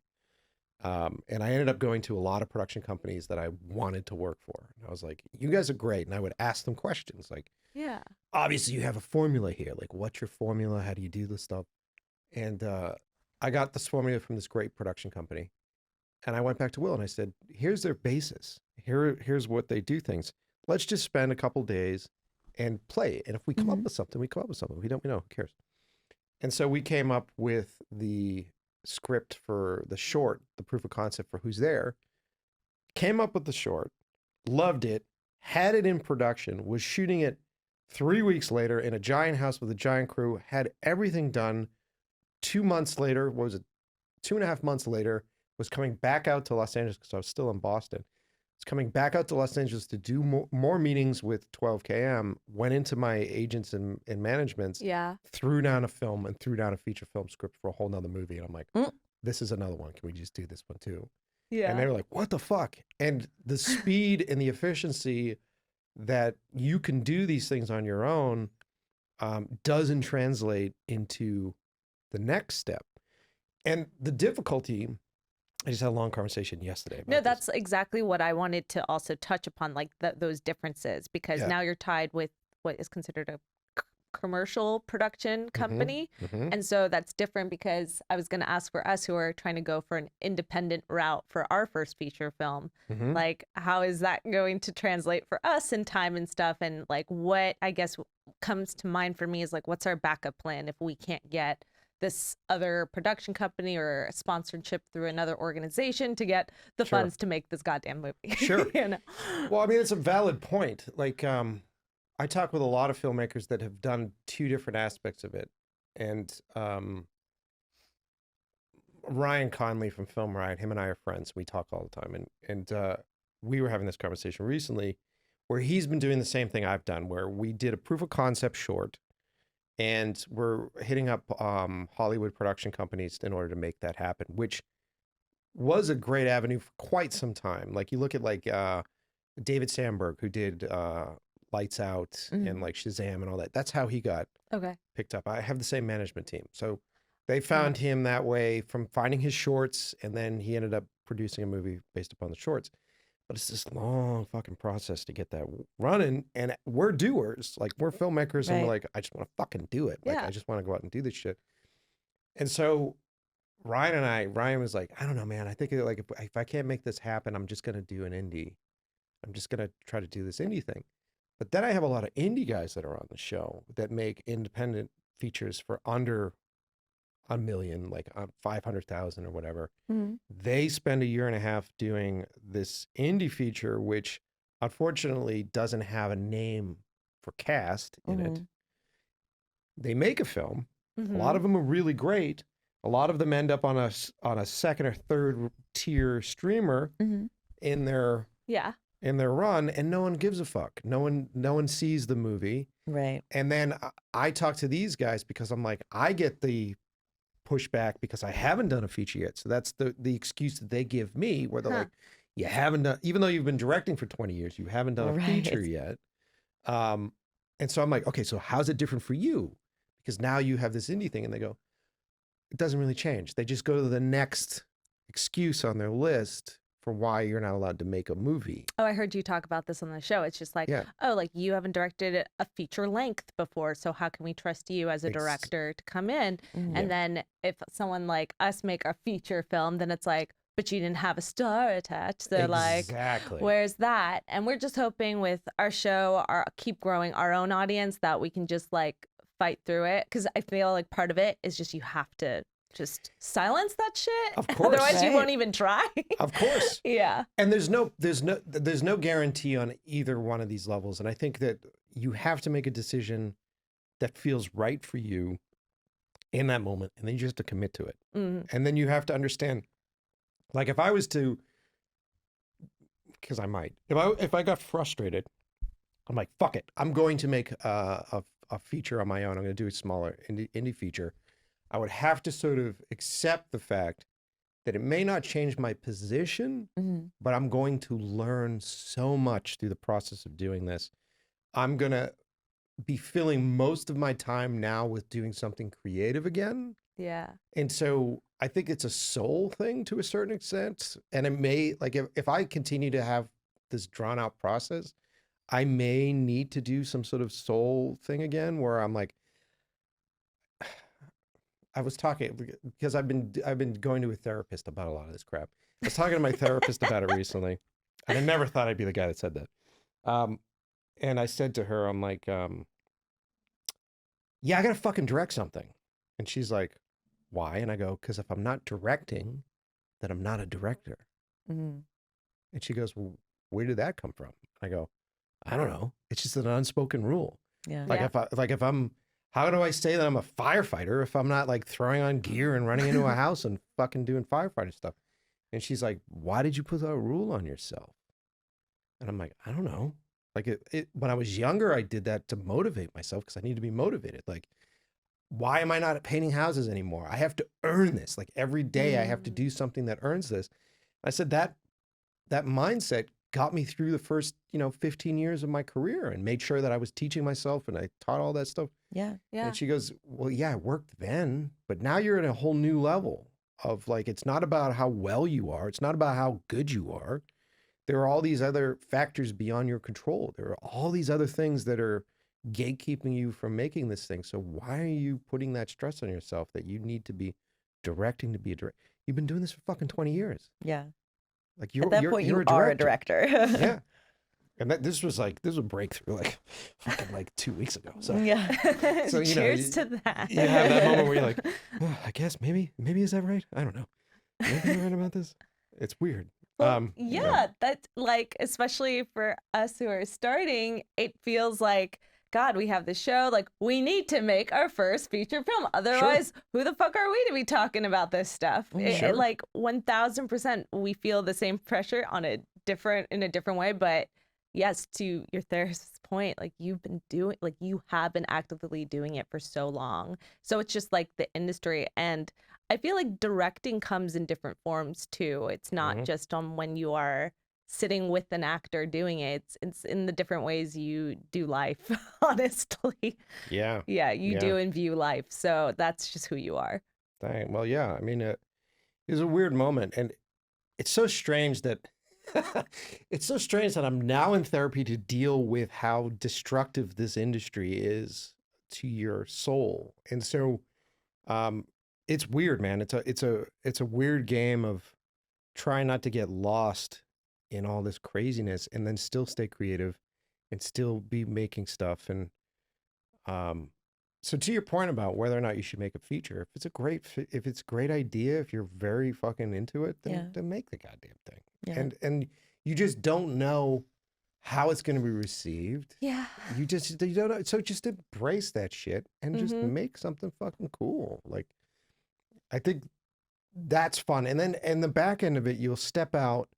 And I ended up going to a lot of production companies that I wanted to work for. And I was like, you guys are great. And I would ask them questions like, Yeah. obviously you have a formula here. Like, what's your formula? How do you do this stuff? And I got this formula from this great production company. And I went back to Will and I said, here's their basis. Here's what they do things. Let's just spend a couple days and play. And if we come up with something, we come up with something. If we don't, we know, who cares? And so we came up with the script for the short, the proof of concept for Who's There, came up with the short, loved it, had it in production, was shooting it 3 weeks later in a giant house with a giant crew, had everything done. 2 months later, what was it? 2.5 months later, was coming back out to Los Angeles because I was still in Boston. Was coming back out to Los Angeles to do more meetings with 12KM, went into my agents and managements, Yeah. threw down a film and threw down a feature film script for a whole nother movie. And I'm like, this is another one. Can we just do this one too? Yeah. And they were like, what the fuck? And the speed and the efficiency that you can do these things on your own doesn't translate into the next step. And the difficulty, I just had a long conversation yesterday about No, this. that's exactly what I wanted to also touch upon, like those differences, because now you're tied with what is considered a commercial production company. And so that's different, because I was going to ask for us who are trying to go for an independent route for our first feature film, like how is that going to translate for us in time and stuff? And like what I guess comes to mind for me is like, what's our backup plan if we can't get this other production company or a sponsorship through another organization to get the funds to make this goddamn movie? Sure. You know? Well, I mean, it's a valid point. Like, I talk with a lot of filmmakers that have done two different aspects of it. And Ryan Conley from Film Riot, him and I are friends. We talk all the time. And we were having this conversation recently where he's been doing the same thing I've done, where we did a proof of concept short and we're hitting up Hollywood production companies in order to make that happen, which was a great avenue for quite some time. Like you look at like David Sandberg, who did Lights Out and like Shazam and all that. That's how he got picked up. I have the same management team. So they found him that way from finding his shorts, and then he ended up producing a movie based upon the shorts. But it's this long fucking process to get that running. And we're doers. Like, we're filmmakers and we're like, I just want to fucking do it. Like, I just want to go out and do this shit. And so Ryan was like, I don't know, man. I think like if I can't make this happen, I'm just going to do an indie. I'm just going to try to do this indie thing. But then I have a lot of indie guys that are on the show that make independent features for under $1 million, like 500,000 or whatever. They spend 1.5 years doing this indie feature, which unfortunately doesn't have a name for cast in it. They make a film. A lot of them are really great. A lot of them end up on a second or third tier streamer in their run, and no one gives a fuck. No one sees the movie. Right. And then I talk to these guys because I'm like, I get the pushback because I haven't done a feature yet. So that's the excuse that they give me, where they're like, you haven't done, even though you've been directing for 20 years, you haven't done a feature yet. And so I'm like, okay, so how's it different for you? Because now you have this indie thing, and they go, it doesn't really change. They just go to the next excuse on their list for why you're not allowed to make a movie. Oh, I heard you talk about this on the show. It's just like, Yeah. oh, like you haven't directed a feature length before, so how can we trust you as a director to come in? And then if someone like us make a feature film, then it's like, but you didn't have a star attached. So Exactly. like, where's that? And we're just hoping with our show, keep growing our own audience, that we can just like fight through it. Because I feel like part of it is just you have to just silence that shit. Of course. Otherwise you Right. won't even try. Of course. Yeah. And there's no guarantee on either one of these levels. And I think that you have to make a decision that feels right for you in that moment, and then you just have to commit to it. And then you have to understand, like if I was to, because I might, if I got frustrated, I'm like, fuck it, I'm going to make a feature on my own. I'm going to do a smaller indie feature. I would have to sort of accept the fact that it may not change my position, but I'm going to learn so much through the process of doing this. I'm going to be filling most of my time now with doing something creative again. Yeah. And so I think it's a soul thing to a certain extent. And it may, like, if I continue to have this drawn out process, I may need to do some sort of soul thing again where I'm like, I was talking because I've been going to a therapist about a lot of this crap. I was talking to my therapist about it recently, and I never thought I'd be the guy that said that. And I said to her, I'm like, yeah, I gotta fucking direct something. And she's like, why? And I go, because if I'm not directing, then I'm not a director. And she goes, well, where did that come from? I go, I don't know. It's just an unspoken rule. Yeah. Like if I'm, how do I say that I'm a firefighter if I'm not like throwing on gear and running into a house and fucking doing firefighter stuff? And she's like, why did you put that rule on yourself? And I'm like, I don't know. Like when I was younger, I did that to motivate myself because I need to be motivated. Like, why am I not painting houses anymore? I have to earn this. Like every day I have to do something that earns this. I said that mindset got me through the first, 15 years of my career and made sure that I was teaching myself and I taught all that stuff. Yeah. Yeah. And she goes, well, yeah, it worked then, but now you're at a whole new level of like, it's not about how well you are. It's not about how good you are. There are all these other factors beyond your control. There are all these other things that are gatekeeping you from making this thing. So why are you putting that stress on yourself that you need to be directing to be a director? You've been doing this for fucking 20 years. Yeah. Like At that point, you you're are a director. Yeah. And this was a breakthrough like fucking like 2 weeks ago. So Yeah. so Cheers to that. you have that moment where you're like, oh, I guess maybe is that right? I don't know. Maybe you're right about this. It's weird. Well, yeah, that's like, especially for us who are starting, it feels like, God, we have the show. Like, we need to make our first feature film. Otherwise, who the fuck are we to be talking about this stuff? Sure. Like 1000%, we feel the same pressure in a different way. But yes, to your therapist's point, like you have been actively doing it for so long. So it's just like the industry. And I feel like directing comes in different forms too. It's not just on when you are sitting with an actor doing it. It's in the different ways you do life, honestly. Yeah. Yeah, you do and view life. So that's just who you are. Dang. Well, yeah. I mean, it was a weird moment, and it's so strange that I'm now in therapy to deal with how destructive this industry is to your soul. And so, it's weird, man. It's a weird game of trying not to get lost in all this craziness and then still stay creative and still be making stuff. And so to your point about whether or not you should make a feature, if it's a great idea, if you're very fucking into it, then make the goddamn thing. Yeah. And you just don't know how it's going to be received. Yeah. You don't know. So just embrace that shit and just make something fucking cool. Like, I think that's fun. And then in the back end of it, you'll step out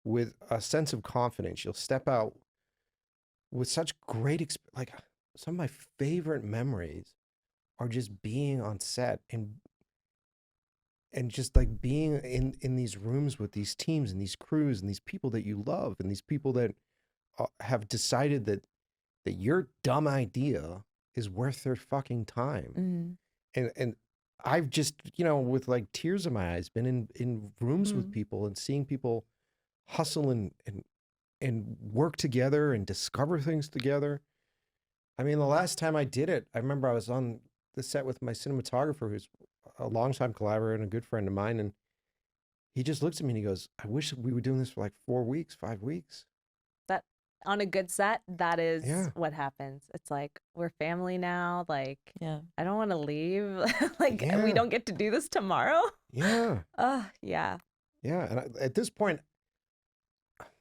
with a sense of confidence. You'll step out with such great, like some of my favorite memories are just being on set and just like being in these rooms with these teams and these crews and these people that you love and these people that have decided that that your dumb idea is worth their fucking time. And I've just, with like tears in my eyes, been in rooms with people and seeing people hustle and work together and discover things together. I mean, the last time I did it, I remember I was on the set with my cinematographer, who's a longtime collaborator and a good friend of mine. And he just looks at me and he goes, I wish we were doing this for like 4 weeks, 5 weeks. That on a good set, that is Yeah. what happens. It's like, we're family now. Like, Yeah. I don't want to leave. Like, Yeah. we don't get to do this tomorrow. Yeah. Yeah. Yeah. And at this point,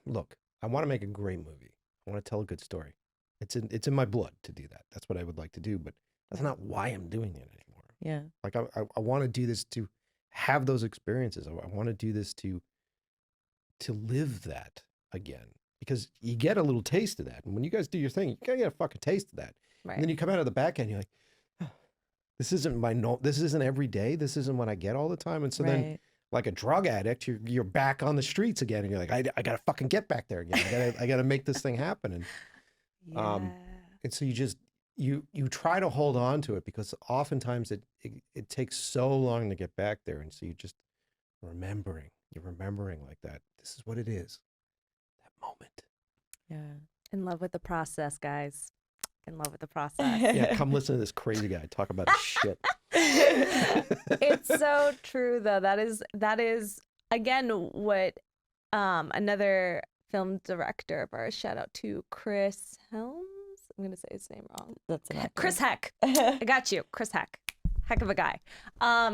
look, I want to make a great movie. I want to tell a good story. It's in my blood to do that. That's what I would like to do, but that's not why I'm doing it anymore. Yeah. Like I want to do this to have those experiences. I want to do this to live that again, because you get a little taste of that. And when you guys do your thing, you gotta get a fucking taste of that. Right. And then you come out of the back end, you're like, oh, this isn't every day. This isn't what I get all the time. And so then, like a drug addict, you're back on the streets again, and you're like, I gotta fucking get back there again. I gotta make this thing happen. And Yeah. and so you try to hold on to it, because oftentimes it takes so long to get back there, and so you're remembering like that. This is what it is, that moment. Yeah. In love with the process, guys. In love with the process. Yeah, come listen to this crazy guy talk about his shit. It's so true, though. That is again what another film director of ours, shout out to Chris Helms. I'm gonna say his name wrong. That's enough. Chris Heck. I got you, Chris Heck. Heck of a guy.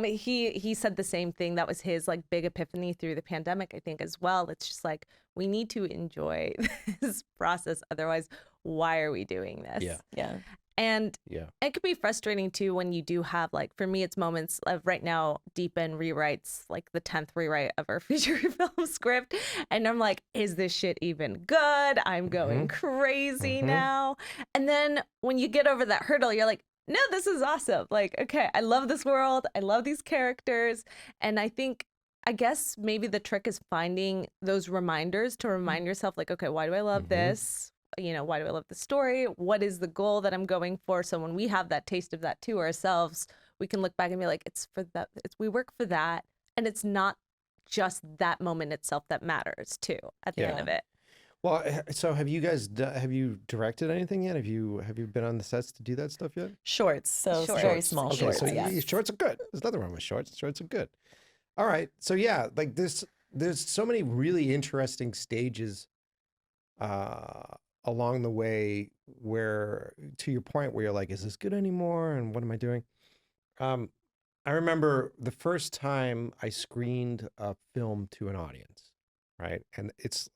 He said the same thing. That was his like big epiphany through the pandemic, I think, as well. It's just like, we need to enjoy this process. Otherwise, why are we doing this? Yeah. Yeah. And Yeah. it could be frustrating too when you do have, like, for me, it's moments of right now, deep in rewrites, like the 10th rewrite of our feature film script. And I'm like, is this shit even good? I'm going crazy now. And then when you get over that hurdle, you're like, no, this is awesome. Like, okay, I love this world. I love these characters. And I guess maybe the trick is finding those reminders to remind yourself, like, okay, why do I love this? Why do I love the story? What is the goal that I'm going for? So when we have that taste of that to ourselves, we can look back and be like, it's for that. We work for that. And it's not just that moment itself that matters too at the end of it. Well, so have you guys have you directed anything yet? Have you been on the sets to do that stuff yet? Shorts. So Shorts. very small Okay, shorts. so Yeah. shorts are good. There's nothing wrong with shorts. Shorts are good. All right. So yeah, like there's so many really interesting stages along the way where, to your point, where you're like, is this good anymore? And what am I doing? I remember the first time I screened a film to an audience, right? And it's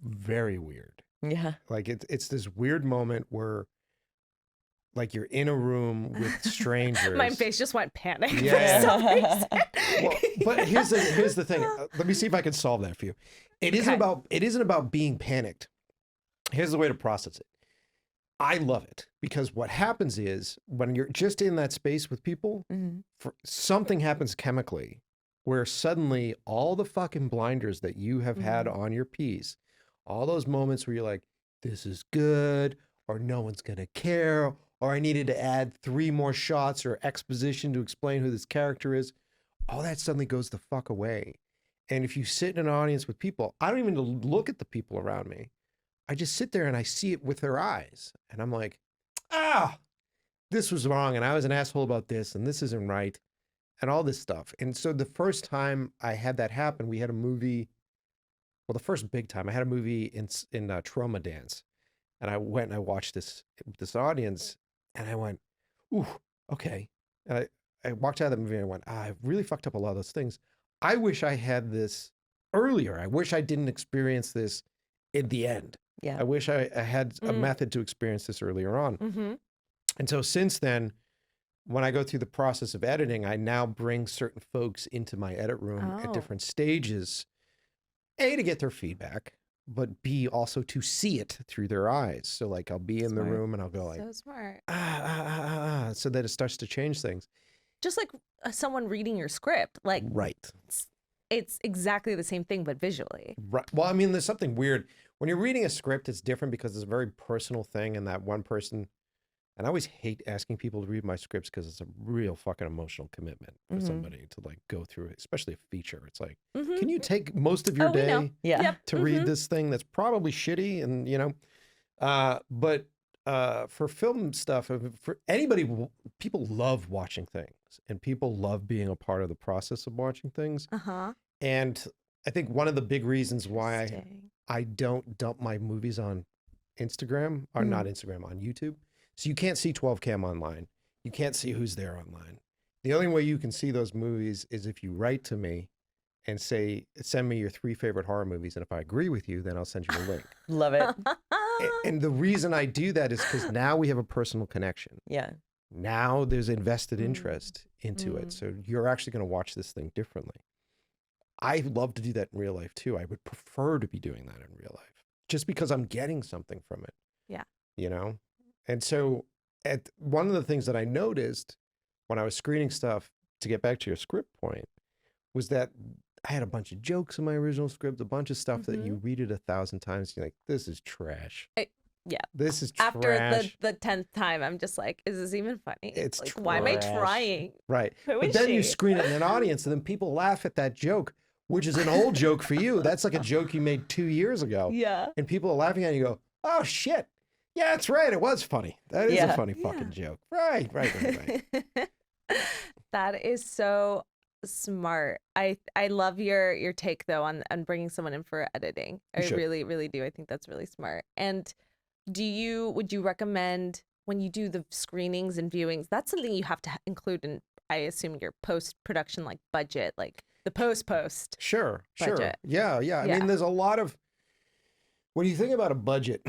very weird. Yeah. Like it's this weird moment where, like, you're in a room with strangers. My face just went panic. Yeah. For some reason. Well, but here's the thing. Let me see if I can solve that for you. It isn't about being panicked. Here's the way to process it. I love it, because what happens is when you're just in that space with people, something happens chemically where suddenly all the fucking blinders that you have had on your piece, all those moments where you're like, this is good, or no one's going to care, or I needed to add 3 more shots or exposition to explain who this character is, all that suddenly goes the fuck away. And if you sit in an audience with people, I don't even look at the people around me. I just sit there and I see it with their eyes. And I'm like, this was wrong. And I was an asshole about this. And this isn't right. And all this stuff. And so the first time I had that happen, we had a movie. Well, the first big time I had a movie in Trauma Dance. And I went and I watched this audience. And I went, ooh, okay. And I walked out of the movie and I went, I really fucked up a lot of those things. I wish I had this earlier. I wish I didn't experience this in the end. Yeah. I wish I had a method to experience this earlier on. And so since then, when I go through the process of editing, I now bring certain folks into my edit room at different stages, A, to get their feedback, but B, also to see it through their eyes. So like I'll be in the room and I'll go like, so smart. So that it starts to change things. Just like someone reading your script, like Right. it's exactly the same thing, but visually. Right. Well, I mean, there's something weird. When you're reading a script, it's different because it's a very personal thing, and that one person, and I always hate asking people to read my scripts because it's a real fucking emotional commitment for somebody to like go through it, especially a feature. It's like, can you take most of your We know. day Yeah. Yep. to read this thing that's probably shitty? And, you know, but for film stuff, for anybody, people love watching things and people love being a part of the process of watching things. And I think one of the big reasons why I don't dump my movies on Instagram, or not Instagram, on YouTube. So you can't see 12 cam online. You can't see who's there online. The only way you can see those movies is if you write to me and say, send me your 3 favorite horror movies. And if I agree with you, then I'll send you a link. Love it. And the reason I do that is because now we have a personal connection. Yeah. Now there's invested interest into it. So you're actually going to watch this thing differently. I love to do that in real life too. I would prefer to be doing that in real life just because I'm getting something from it. Yeah. You know? And so one of the things that I noticed when I was screening stuff, to get back to your script point, was that I had a bunch of jokes in my original script, a bunch of stuff that you read it 1,000 times. You're like, this is trash. Yeah. This is trash. After the 10th time, I'm just like, is this even funny? It's like, why am I trash. trying? Right. Who But is then you she? screen it in an audience and then people laugh at that joke, which is an old joke for you. That's like a joke you made 2 years ago. Yeah. And people are laughing at you, you go, oh shit. Yeah, that's right. It was funny. That is a funny fucking joke. Right. That is so smart. I love your take though on bringing someone in for editing. I really, really do. I think that's really smart. And would you recommend when you do the screenings and viewings, that's something you have to include in, I assume, your post-production like budget, like the post. Sure. Budget. Yeah. I mean, there's a lot of, when you think about a budget,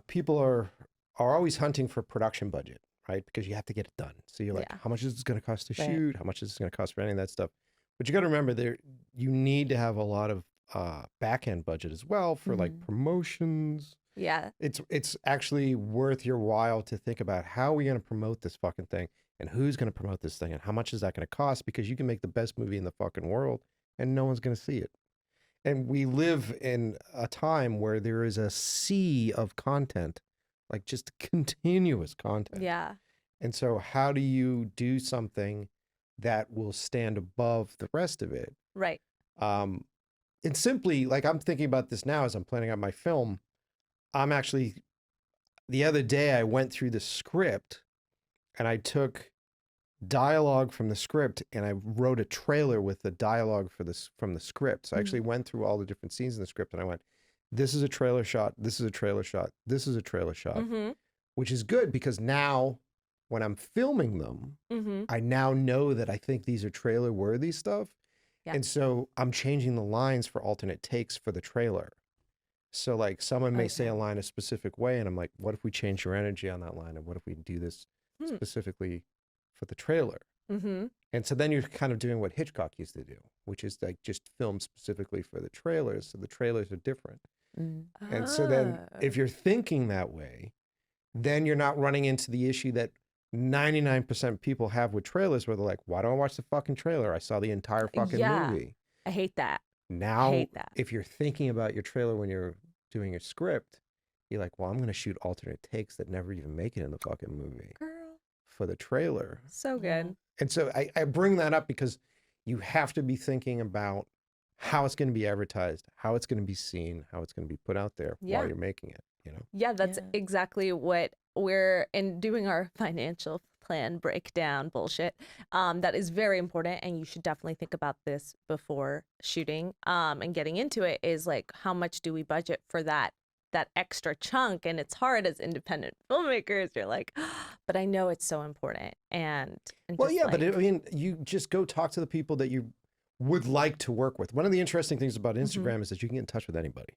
people are always hunting for production budget, right? Because you have to get it done. So you're like, how much is this going to cost to shoot? How much is this going to cost for any of that stuff? But you got to remember you need to have a lot of back end budget as well for like promotions. Yeah. It's actually worth your while to think about how are we going to promote this fucking thing and who's going to promote this thing and how much is that going to cost, because you can make the best movie in the fucking world and no one's going to see it. And we live in a time where there is a sea of content, like just continuous content. Yeah. And so how do you do something that will stand above the rest of it? Right. And simply, like, I'm thinking about this now as I'm planning out my film. The other day I went through the script and I took dialogue from the script and I wrote a trailer with the dialogue from the script. So I actually went through all the different scenes in the script and I went, this is a trailer shot, this is a trailer shot, this is a trailer shot, which is good because now when I'm filming them, I now know that I think these are trailer worthy stuff. Yeah. And so I'm changing the lines for alternate takes for the trailer. So like someone may say a line a specific way and I'm like, what if we change your energy on that line? And what if we do this specifically for the trailer? And so then you're kind of doing what Hitchcock used to do, which is like just film specifically for the trailers. So the trailers are different. And so then if you're thinking that way, then you're not running into the issue that 99% people have with trailers where they're like, why don't I watch the fucking trailer? I saw the entire fucking movie. I hate that. Now, if you're thinking about your trailer when you're doing your script, you're like, well, I'm going to shoot alternate takes that never even make it in the fucking movie. Girl. For the trailer. So good. And so I bring that up because you have to be thinking about how it's going to be advertised, how it's going to be seen, how it's going to be put out there while you're making it, you know? Yeah, that's exactly what we're in doing our financial plan breakdown bullshit. That is very important. And you should definitely think about this before shooting and getting into it is like, how much do we budget for that extra chunk? And it's hard as independent filmmakers. You're like, but I know it's so important. And well, yeah, but I mean, you just go talk to the people that you would like to work with. One of the interesting things about Instagram is that you can get in touch with anybody.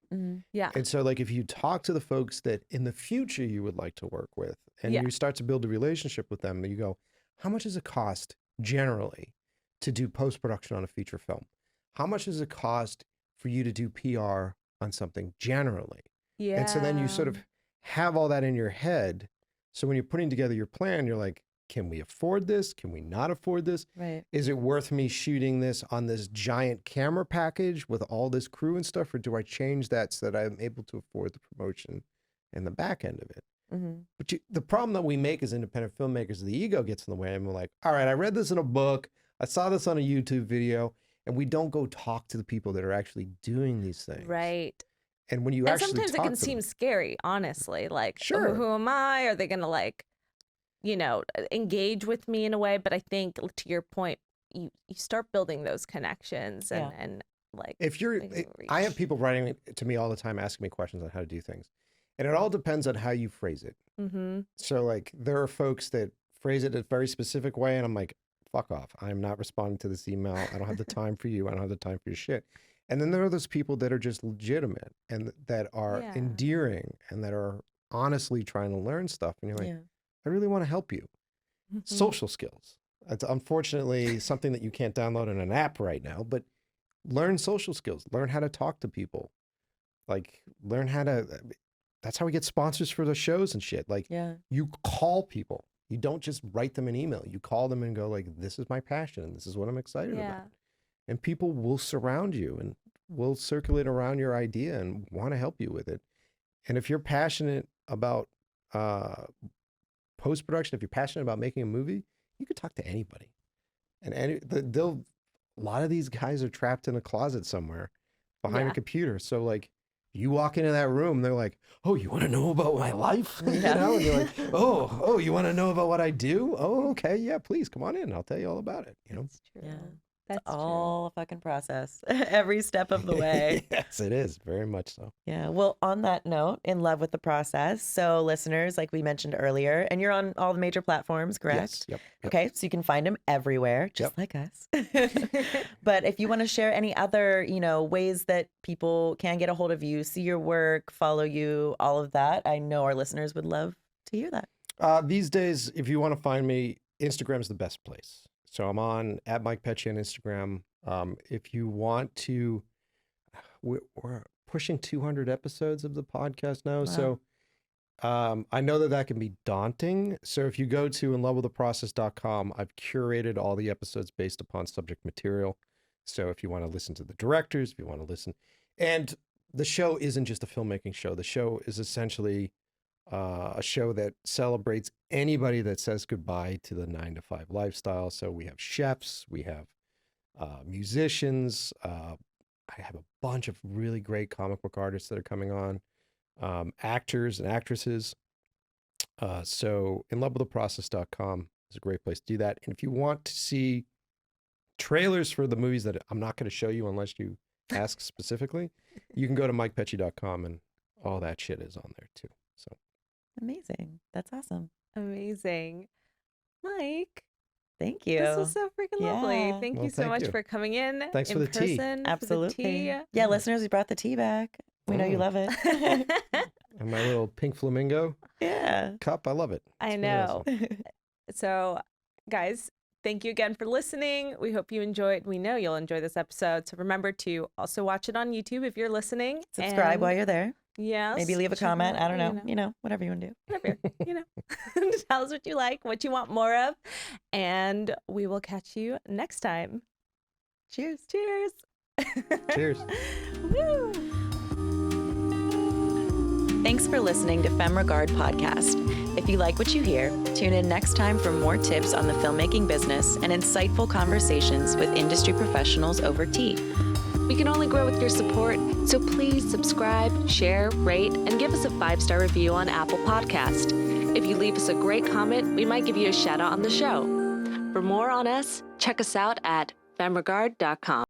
Yeah. And so like if you talk to the folks that in the future you would like to work with and you start to build a relationship with them, you go, how much does it cost generally to do post-production on a feature film? How much does it cost for you to do PR on something generally? Yeah. And so then you sort of have all that in your head. So when you're putting together your plan, you're like, can we afford this? Can we not afford this? Right. Is it worth me shooting this on this giant camera package with all this crew and stuff? Or do I change that so that I'm able to afford the promotion and the back end of it? Mm-hmm. But the problem that we make as independent filmmakers, the ego gets in the way. And we're like, all right, I read this in a book. I saw this on a YouTube video. And we don't go talk to the people that are actually doing these things. Right. And when you And actually sometimes it talk can to seem them, scary, honestly. Like, Sure. who am I? Are they going to like, you know, engage with me in a way? But I think to your point, you start building those connections and like, if you're, making a I have reach. people writing to me all the time asking me questions on how to do things. And it all depends on how you phrase it. Mm-hmm. So like there are folks that phrase it a very specific way. And I'm like, fuck off. I'm not responding to this email. I don't have the time for you. I don't have the time for your shit. And then there are those people that are just legitimate and that are Yeah. endearing and that are honestly trying to learn stuff. And you're like, Yeah. I really want to help you. Mhm. Social skills. It's unfortunately something that you can't download in an app right now, but learn social skills. Learn how to talk to people. Like learn how to, that's how we get sponsors for the shows and shit. Like Yeah. you call people. You don't just write them an email. You call them and go like, this is my passion and this is what I'm excited Yeah. about. And people will surround you and will circulate around your idea and want to help you with it. And if you're passionate about post-production, if you're passionate about making a movie, you could talk to anybody. And a lot of these guys are trapped in a closet somewhere behind Yeah. a computer. So like you walk into that room, they're like, oh, you want to know about my life? You Yeah. know, and you're like, oh, you want to know about what I do? Oh, okay. Yeah, please come on in. I'll tell you all about it. You know? That's true. Yeah. That's All a fucking process every step of the way. Yes, it is. Very much so. Yeah. Well, on that note, in love with the process. So, listeners, like we mentioned earlier, and you're on all the major platforms, correct? Yes. Yep. Okay. So you can find them everywhere, just Yep. like us. true. But if you want to share any other, ways that people can get a hold of you, see your work, follow you, all of that, I know our listeners would love to hear that. These days, if you want to find me, Instagram's the best place. So I'm on at Mike Pecci on Instagram. If you want to, we're pushing 200 episodes of the podcast now. Wow. So I know that can be daunting. So if you go to inlovewiththeprocess.com, I've curated all the episodes based upon subject material. So if you want to listen to the directors, if you want to listen, and the show isn't just a filmmaking show. The show is essentially a show that celebrates anybody that says goodbye to the 9-to-5 lifestyle. So we have chefs, we have musicians. I have a bunch of really great comic book artists that are coming on, actors and actresses. So inlovewiththeprocess.com is a great place to do that. And if you want to see trailers for the movies that I'm not going to show you unless you ask specifically, you can go to mikepecci.com and all that shit is on there too. So. Amazing. That's awesome. Amazing. Mike, Thank you. this was so freaking lovely. Yeah. Thank Well, you so thank much you. for coming in. Thanks in for the tea. person, Absolutely. For the tea. Yeah, listeners, we brought the tea back. We know you love it. And my little pink flamingo Yeah. cup, I love it. I It's really know. awesome. So, guys, thank you again for listening. We hope you enjoyed. We know you'll enjoy this episode. So remember to also watch it on YouTube if you're listening. Subscribe and while you're there. yes, Maybe leave a check comment. out, I don't know. Whatever you want to do. Whatever, tell us what you like, what you want more of, and we will catch you next time. Cheers. Cheers. Cheers. Woo. Thanks for listening to Femme Regard podcast. If you like what you hear, tune in next time for more tips on the filmmaking business and insightful conversations with industry professionals over tea. We can only grow with your support, so please subscribe, share, rate, and give us a 5-star review on Apple Podcast. If you leave us a great comment, we might give you a shout out on the show. For more on us, check us out at femregard.com.